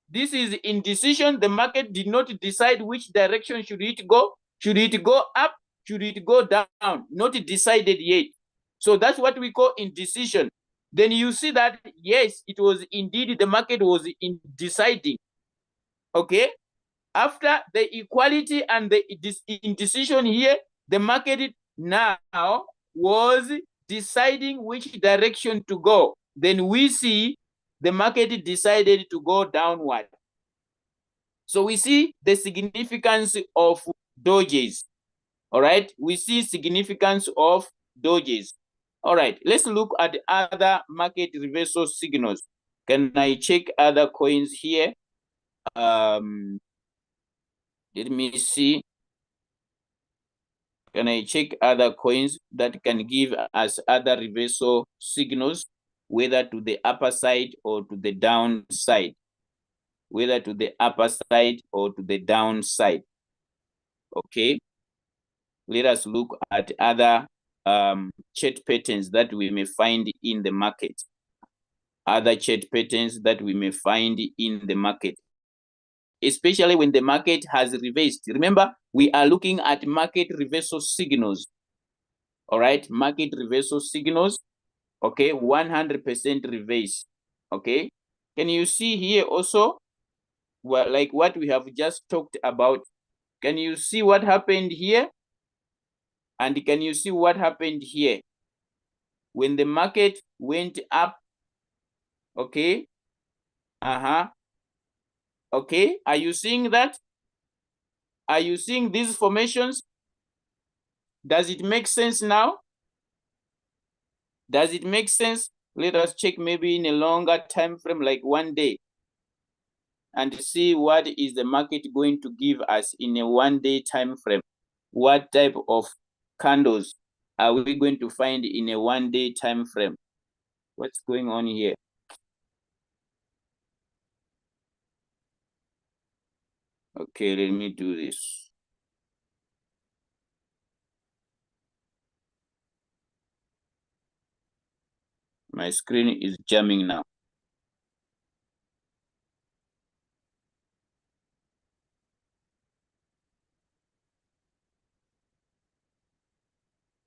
this is indecision. The market did not decide which direction should it go. Should it go up? Should it go down? Not decided yet. So that's what we call indecision. Then you see that, yes, it was indeed the market was in deciding. Okay? After the equality and the indecision here, the market now was deciding which direction to go. Then we see the market decided to go downward. So we see the significance of dojis. All right, we see significance of dojis. All right, let's look at other market reversal signals. Can I check other coins here? Let me see. Can I check other coins that can give us other reversal signals, whether to the upper side or to the downside? Whether to the upper side or to the downside. Okay. Let us look at other chart patterns that we may find in the market. Other chart patterns that we may find in the market, especially when the market has reversed. Remember, we are looking at market reversal signals. All right, market reversal signals. Okay, 100% reverse. Okay, can you see here also, well, like what we have just talked about? Can you see what happened here? And can you see what happened here? When the market went up, okay? Okay, are you seeing that? Are you seeing these formations? Does it make sense now? Does it make sense? Let us check maybe in a longer time frame, like 1 day, and see what is the market going to give us in a 1 day time frame. What type of candles are we going to find in a 1 day time frame? What's going on here? Okay, let me do this. My screen is jamming now.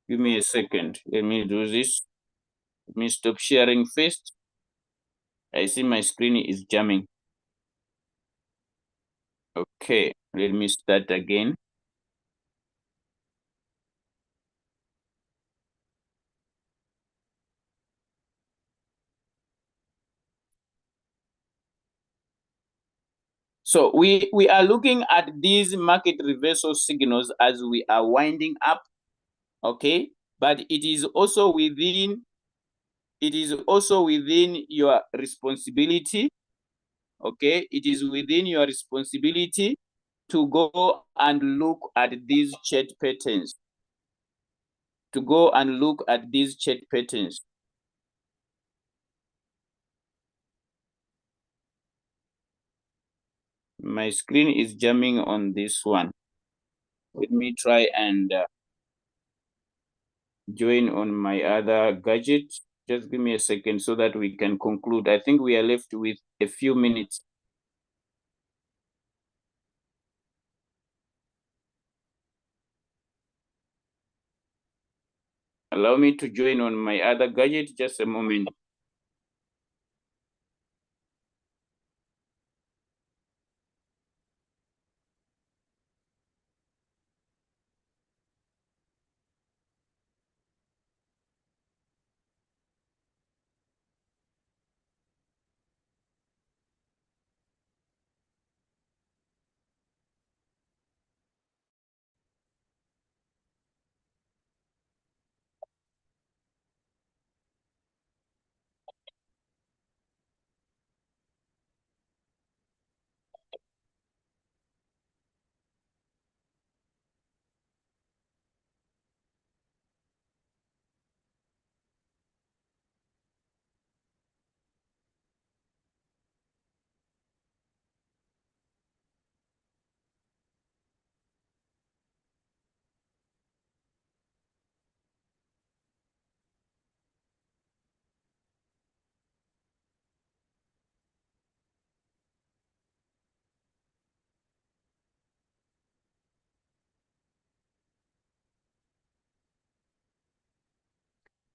Give me a second. Let me do this. Let me stop sharing first. I see my screen is jamming. Okay, let me start again. So we are looking at these market reversal signals as we are winding up, okay? But it is also within your responsibility, okay? It is within your responsibility to go and look at these chart patterns. To go and look at these chart patterns. My screen is jamming on this one. Let me try and join on my other gadget. Just give me a second so that we can conclude. I think we are left with a few minutes. Allow me to join on my other gadget. Just a moment.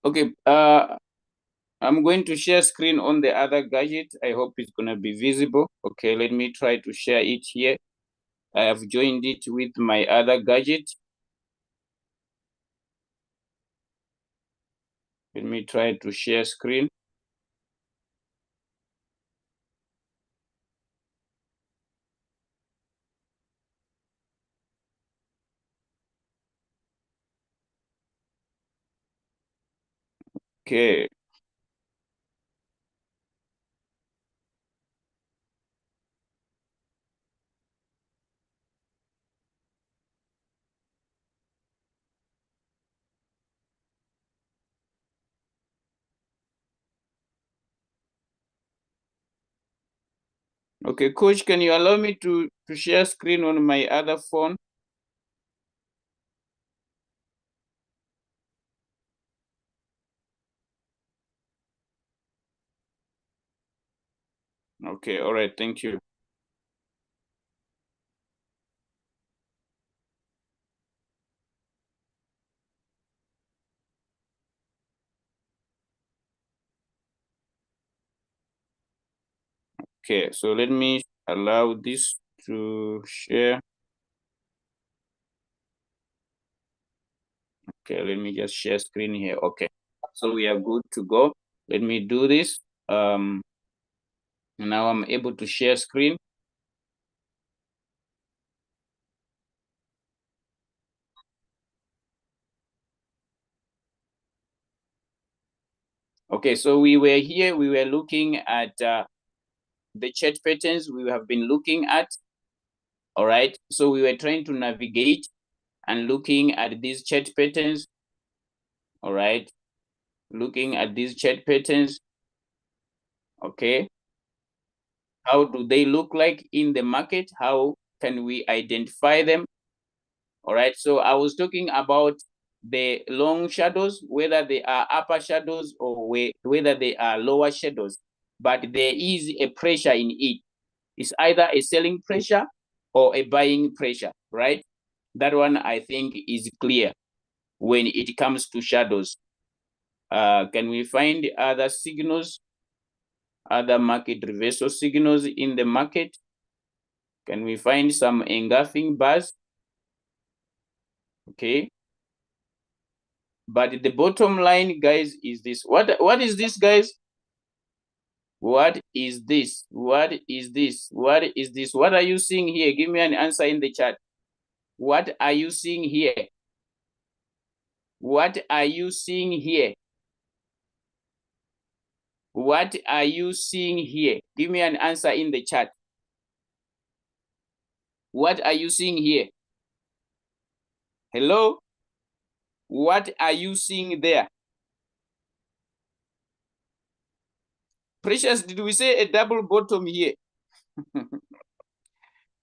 Okay, I'm going to share screen on the other gadget. I hope it's gonna be visible. Okay, let me try to share it here. I have joined it with my other gadget. Let me try to share screen. Okay. Okay, coach, can you allow me to share screen on my other phone? Okay, all right, thank you. Okay, so let me allow this to share. Okay, let me just share screen here. Okay, so we are good to go. Let me do this. Now I'm able to share screen. Okay, so we were looking at the chart patterns we have been looking at. All right, so we were trying to navigate and looking at these chart patterns. All right, looking at these chart patterns. Okay, how do they look like in the market? How Can we identify them? All right, so I was talking about the long shadows, whether they are upper shadows or whether they are lower shadows, but there is a pressure in it. It's either a selling pressure or a buying pressure, right? That one I think is clear when it comes to shadows. Can we find other signals, other market reversal signals in the market? Can we find some engulfing bars? Okay. But the bottom line, guys, is this. What is this, guys? What is this? What is this? What is this? What are you seeing here? Give me an answer in the chat. What are you seeing here? What are you seeing here? What are you seeing here? Give me an answer in the chat. What are you seeing here? Hello? What are you seeing there? Precious, did we say a double bottom here?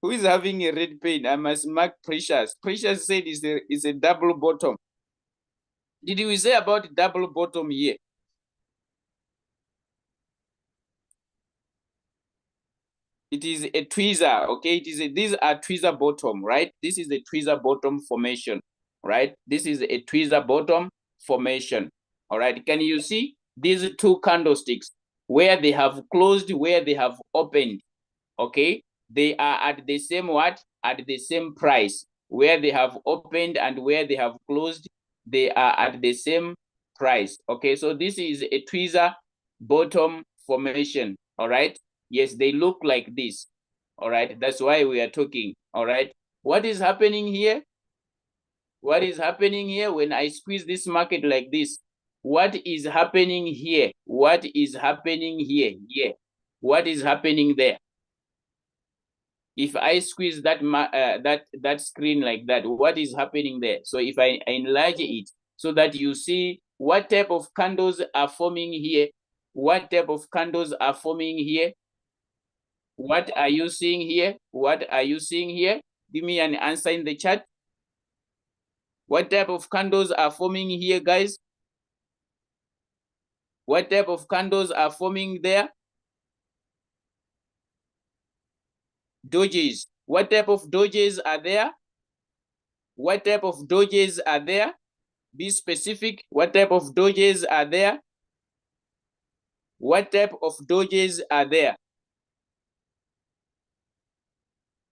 Who is having a red pen? I must mark Precious. Precious said it's a double bottom. Did we say about double bottom here? It is a tweezer, okay? These are tweezer bottom, right? This is a tweezer bottom formation, right? This is a tweezer bottom formation, all right? Can you see these two candlesticks where they have closed, where they have opened, okay? They are at the same what? At the same price. Where they have opened and where they have closed, they are at the same price, okay? So this is a tweezer bottom formation, all right? Yes, they look like this, all right? That's why we are talking, all right? What is happening here? What is happening here when I squeeze this market like this? What is happening here? What is happening here? Here. What is happening there? If I squeeze that that screen like that, what is happening there? So if I enlarge it so that you see what type of candles are forming here, what type of candles are forming here, what are you seeing here? What are you seeing here? Give me an answer in the chat. What type of candles are forming here, guys? What type of candles are forming there? Dojis. What type of dojis are there? What type of dojis are there? Be specific. What type of dojis are there? What type of dojis are there?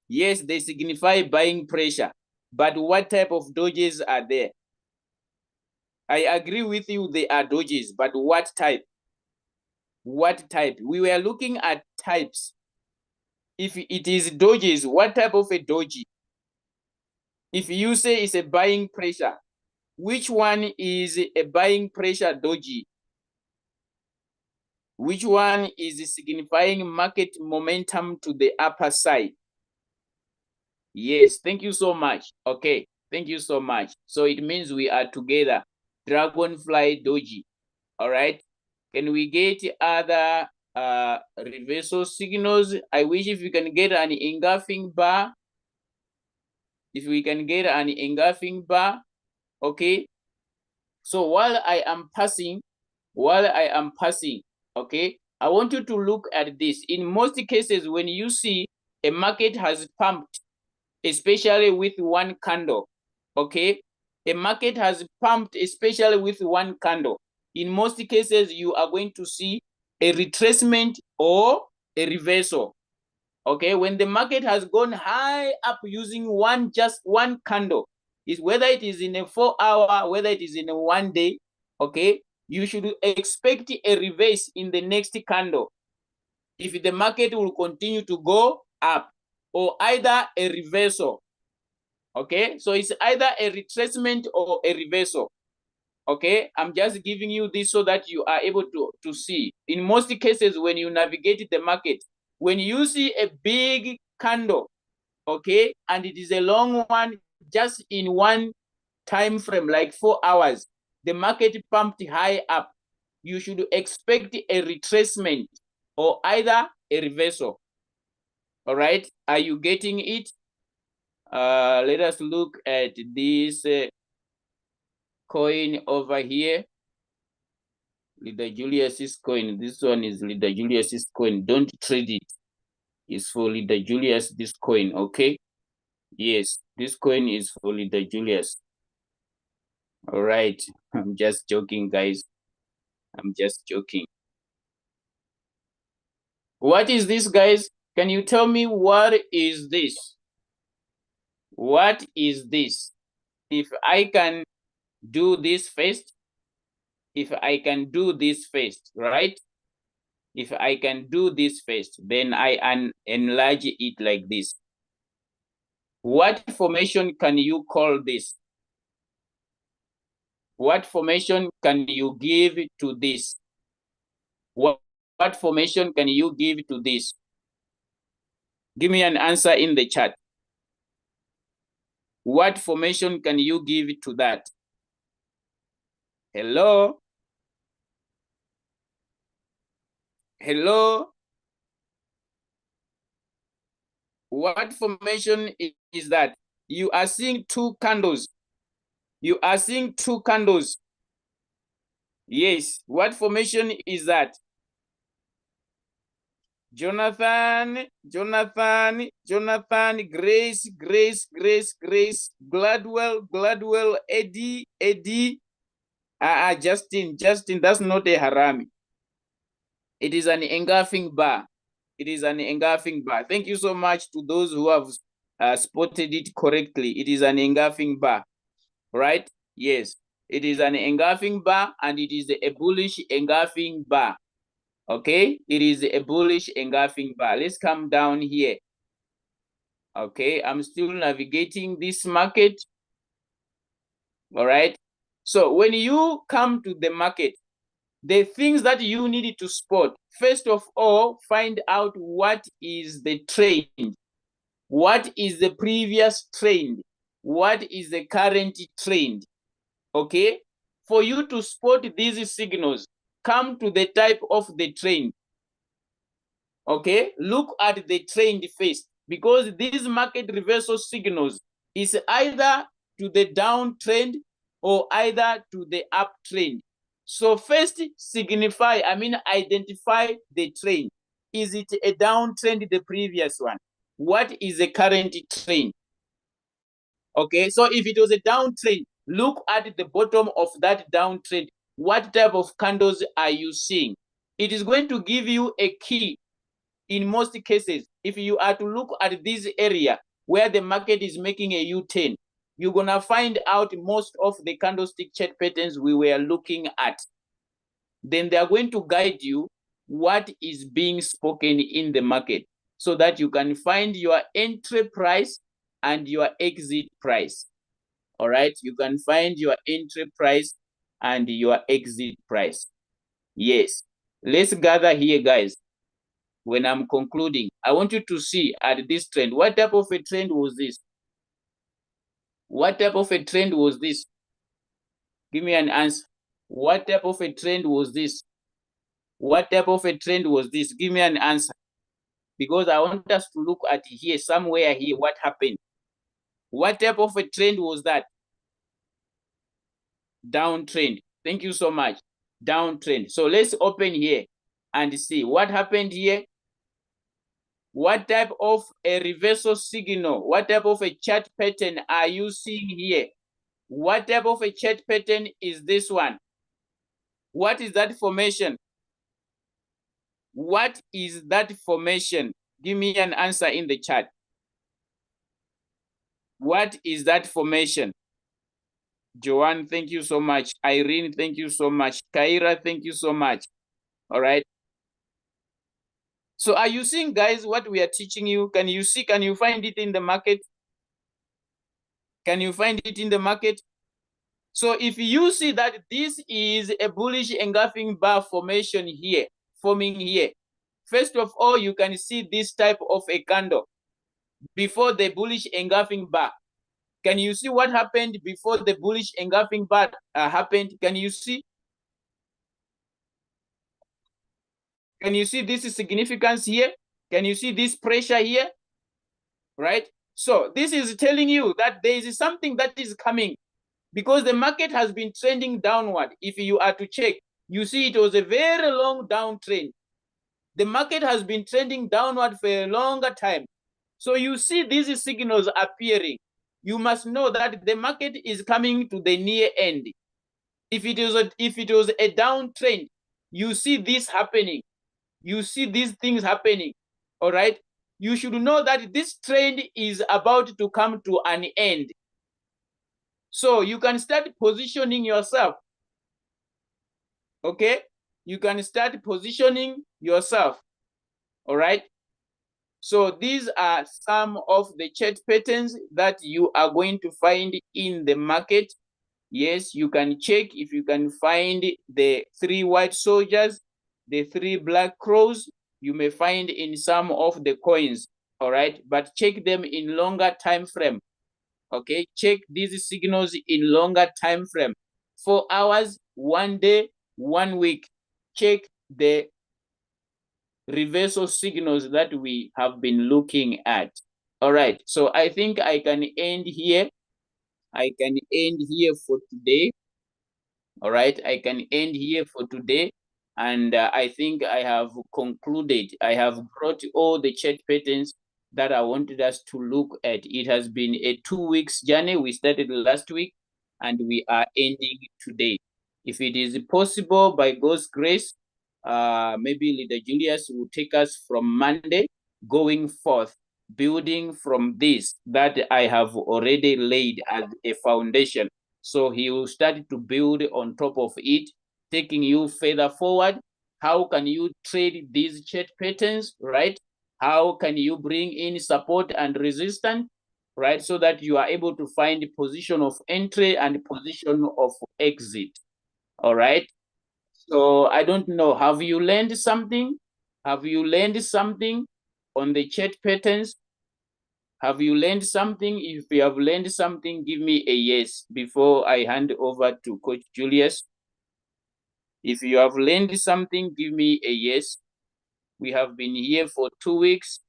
Yes, they signify buying pressure. But what type of dojis are there? I agree with you, they are dojis, but what type? What type? We were looking at types. If it is dojis, what type of a doji? If you say it's a buying pressure, which one is a buying pressure doji? Which one is signifying market momentum to the upper side? Yes, thank you so much. Okay, thank you so much. So it means we are together. Dragonfly doji. All right. Can we get other reversal signals? I wish if we can get an engulfing bar. If we can get an engulfing bar, okay. So while I am passing, okay, I want you to look at this. In most cases, when you see a market has pumped, especially with one candle, okay, a market has pumped, especially with one candle. In most cases, you are going to see a retracement or a reversal. Okay, when the market has gone high up using just one candle, is whether it is in a 4 hour, whether it is in a 1 day, okay, you should expect a reverse in the next candle if the market will continue to go up, or either a reversal. Okay, so it's either a retracement or a reversal. Okay, I'm just giving you this so that you are able to see. In most cases, when you navigate the market, when you see a big candle, okay, and it is a long one, just in one time frame, like 4 hours, the market pumped high up, you should expect a retracement or either a reversal. All right, are you getting it? Let us look at this coin over here. Leader Julius's coin. This one is Leader Julius's coin. Don't trade it. It's for Leader Julius, this coin, okay? Yes, this coin is for Leader Julius. All right, I'm just joking, guys. I'm just joking. What is this, guys? Can you tell me what is this? What is this? If I can do this first, if I can do this first, right? If I can do this first, then I enlarge it like this. What formation can you call this? What formation can you give to this? What formation can you give to this? Give me an answer in the chat. What formation can you give to that? Hello? Hello? What formation is that? You are seeing two candles. You are seeing two candles. Yes. What formation is that? Jonathan, Grace, Gladwell, Eddie. Justin, that's not a harami. It is an engulfing bar. It is an engulfing bar. Thank you so much to those who have spotted it correctly. It is an engulfing bar, right? Yes, it is an engulfing bar and it is a bullish engulfing bar. Okay, it is a bullish engulfing bar. Let's come down here. Okay, I'm still navigating this market. All right. So when you come to the market, the things that you need to spot, first of all, find out what is the trend. What is the previous trend? What is the current trend? Okay. For you to spot these signals, come to the type of the trend. Okay, look at the trend first, because these market reversal signals is either to the downtrend or either to the uptrend. So first identify the trend. Is it a downtrend, the previous one? What is the current trend? Okay, so if it was a downtrend, look at the bottom of that downtrend. What type of candles are you seeing? It is going to give you a key. In most cases, if you are to look at this area where the market is making a U-turn, you're going to find out most of the candlestick chart patterns we were looking at. Then they are going to guide you what is being spoken in the market so that you can find your entry price and your exit price. All right, you can find your entry price and your exit price. Yes, let's gather here, guys. When I'm concluding, I want you to see at this trend, what type of a trend was this? What type of a trend was this? Give me an answer. What type of a trend was this? What type of a trend was this? Give me an answer. Because I want us to look at here, somewhere here, what happened. What type of a trend was that? Downtrend. Thank you so much. Downtrend. So let's open here and see what happened here. What type of a reversal signal, what type of a chart pattern are you seeing here? What type of a chart pattern is this one? What is that formation? What is that formation? Give me an answer in the chat. What is that formation? Joanne, thank you so much. Irene, thank you so much. Kaira, thank you so much. All right. So are you seeing, guys, what we are teaching you? Can you see, can you find it in the market? Can you find it in the market? So if you see that this is a bullish engulfing bar formation here, forming here, first of all, you can see this type of a candle before the bullish engulfing bar. Can you see what happened before the bullish engulfing bar happened? Can you see? Can you see this significance here? Can you see this pressure here? Right? So this is telling you that there is something that is coming, because the market has been trending downward. If you are to check, you see it was a very long downtrend. The market has been trending downward for a longer time. So you see these signals appearing. You must know that the market is coming to the near end. If it was a downtrend, you see this happening. You see these things happening. All right. You should know that this trend is about to come to an end. So you can start positioning yourself. Okay. You can start positioning yourself. All right. So these are some of the chart patterns that you are going to find in the market. Yes, you can check if you can find the 3 white soldiers, the 3 black crows, you may find in some of the coins. All right, but check them in longer time frame. Okay, check these signals in longer time frame. 4 hours, 1 day, 1 week. Check the reversal signals that we have been looking at. All right, so I think I can end here. I can end here for today. All right, I can end here for today. And I think I have concluded. I have brought all the chart patterns that I wanted us to look at. It has been a 2 weeks journey. We started last week and we are ending today. If it is possible, by God's grace, maybe Leader Julius will take us from Monday going forth, building from this that I have already laid as a foundation. So he will start to build on top of it, taking you further forward. How can you trade these chart patterns, right? How can you bring in support and resistance, right? So that you are able to find a position of entry and position of exit, all right? So I don't know, have you learned something? Have you learned something on the chart patterns? Have you learned something? If you have learned something, give me a yes before I hand over to Coach Julius. If you have learned something, give me a yes. We have been here for 2 weeks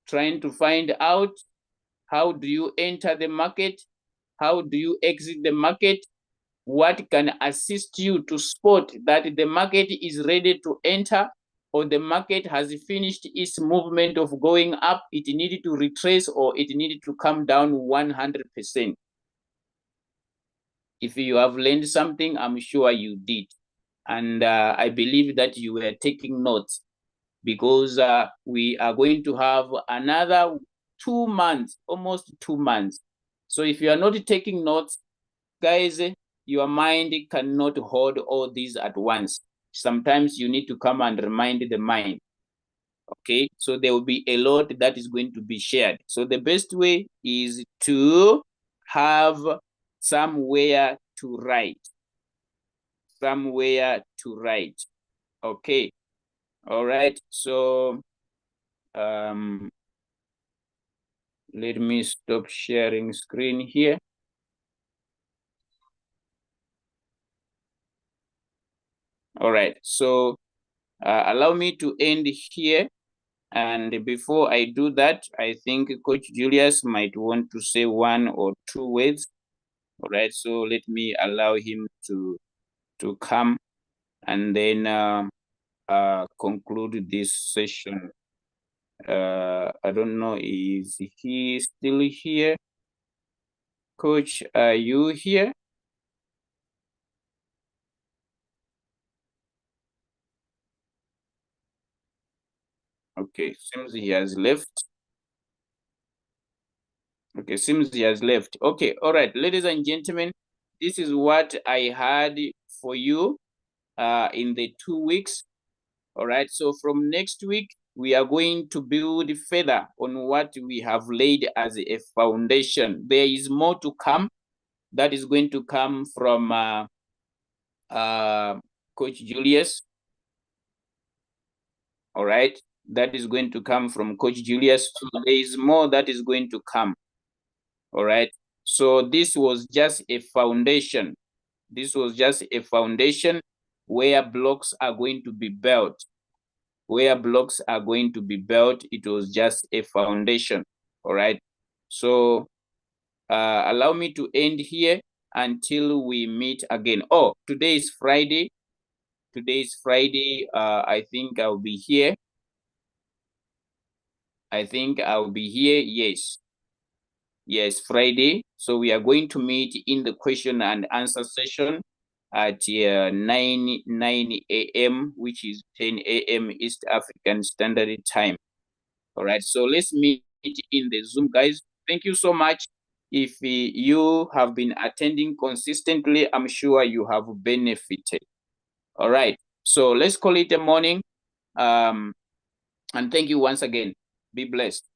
trying to find out how do you enter the market? How do you exit the market? What can assist you to spot that the market is ready to enter, or the market has finished its movement of going up, it needed to retrace, or it needed to come down 100%. If you have learned something, I'm sure you did. And I believe that you were taking notes, because we are going to have another 2 months, almost 2 months. So if you are not taking notes, guys, your mind cannot hold all these at once. Sometimes you need to come and remind the mind. Okay, so there will be a lot that is going to be shared. So the best way is to have somewhere to write. Somewhere to write. Okay. All right. So let me stop sharing screen here. All right. So allow me to end here. And before I do that, I think Coach Julius might want to say 1 or 2 words. All right. So let me allow him to come and then conclude this session. I don't know, is he still here? Coach, are you here? Okay, seems he has left. Okay, seems he has left. Okay, all right, ladies and gentlemen, this is what I had for you in the 2 weeks. All right, so from next week, we are going to build further on what we have laid as a foundation. There is more to come. That is going to come from Coach Julius. All right, that is going to come from Coach Julius. So there is more that is going to come. All right, so this was just a foundation. This was just a foundation where blocks are going to be built. Where blocks are going to be built, it was just a foundation. All right. So allow me to end here until we meet again. Oh, today is Friday. Today is Friday. I think I'll be here. I think I'll be here. Yes. Yes, Friday. So we are going to meet in the question and answer session at 9 a.m., which is 10 a.m. East African Standard Time. All right. So let's meet in the Zoom, guys. Thank you so much. If you have been attending consistently, I'm sure you have benefited. All right. So let's call it a morning. And thank you once again. Be blessed.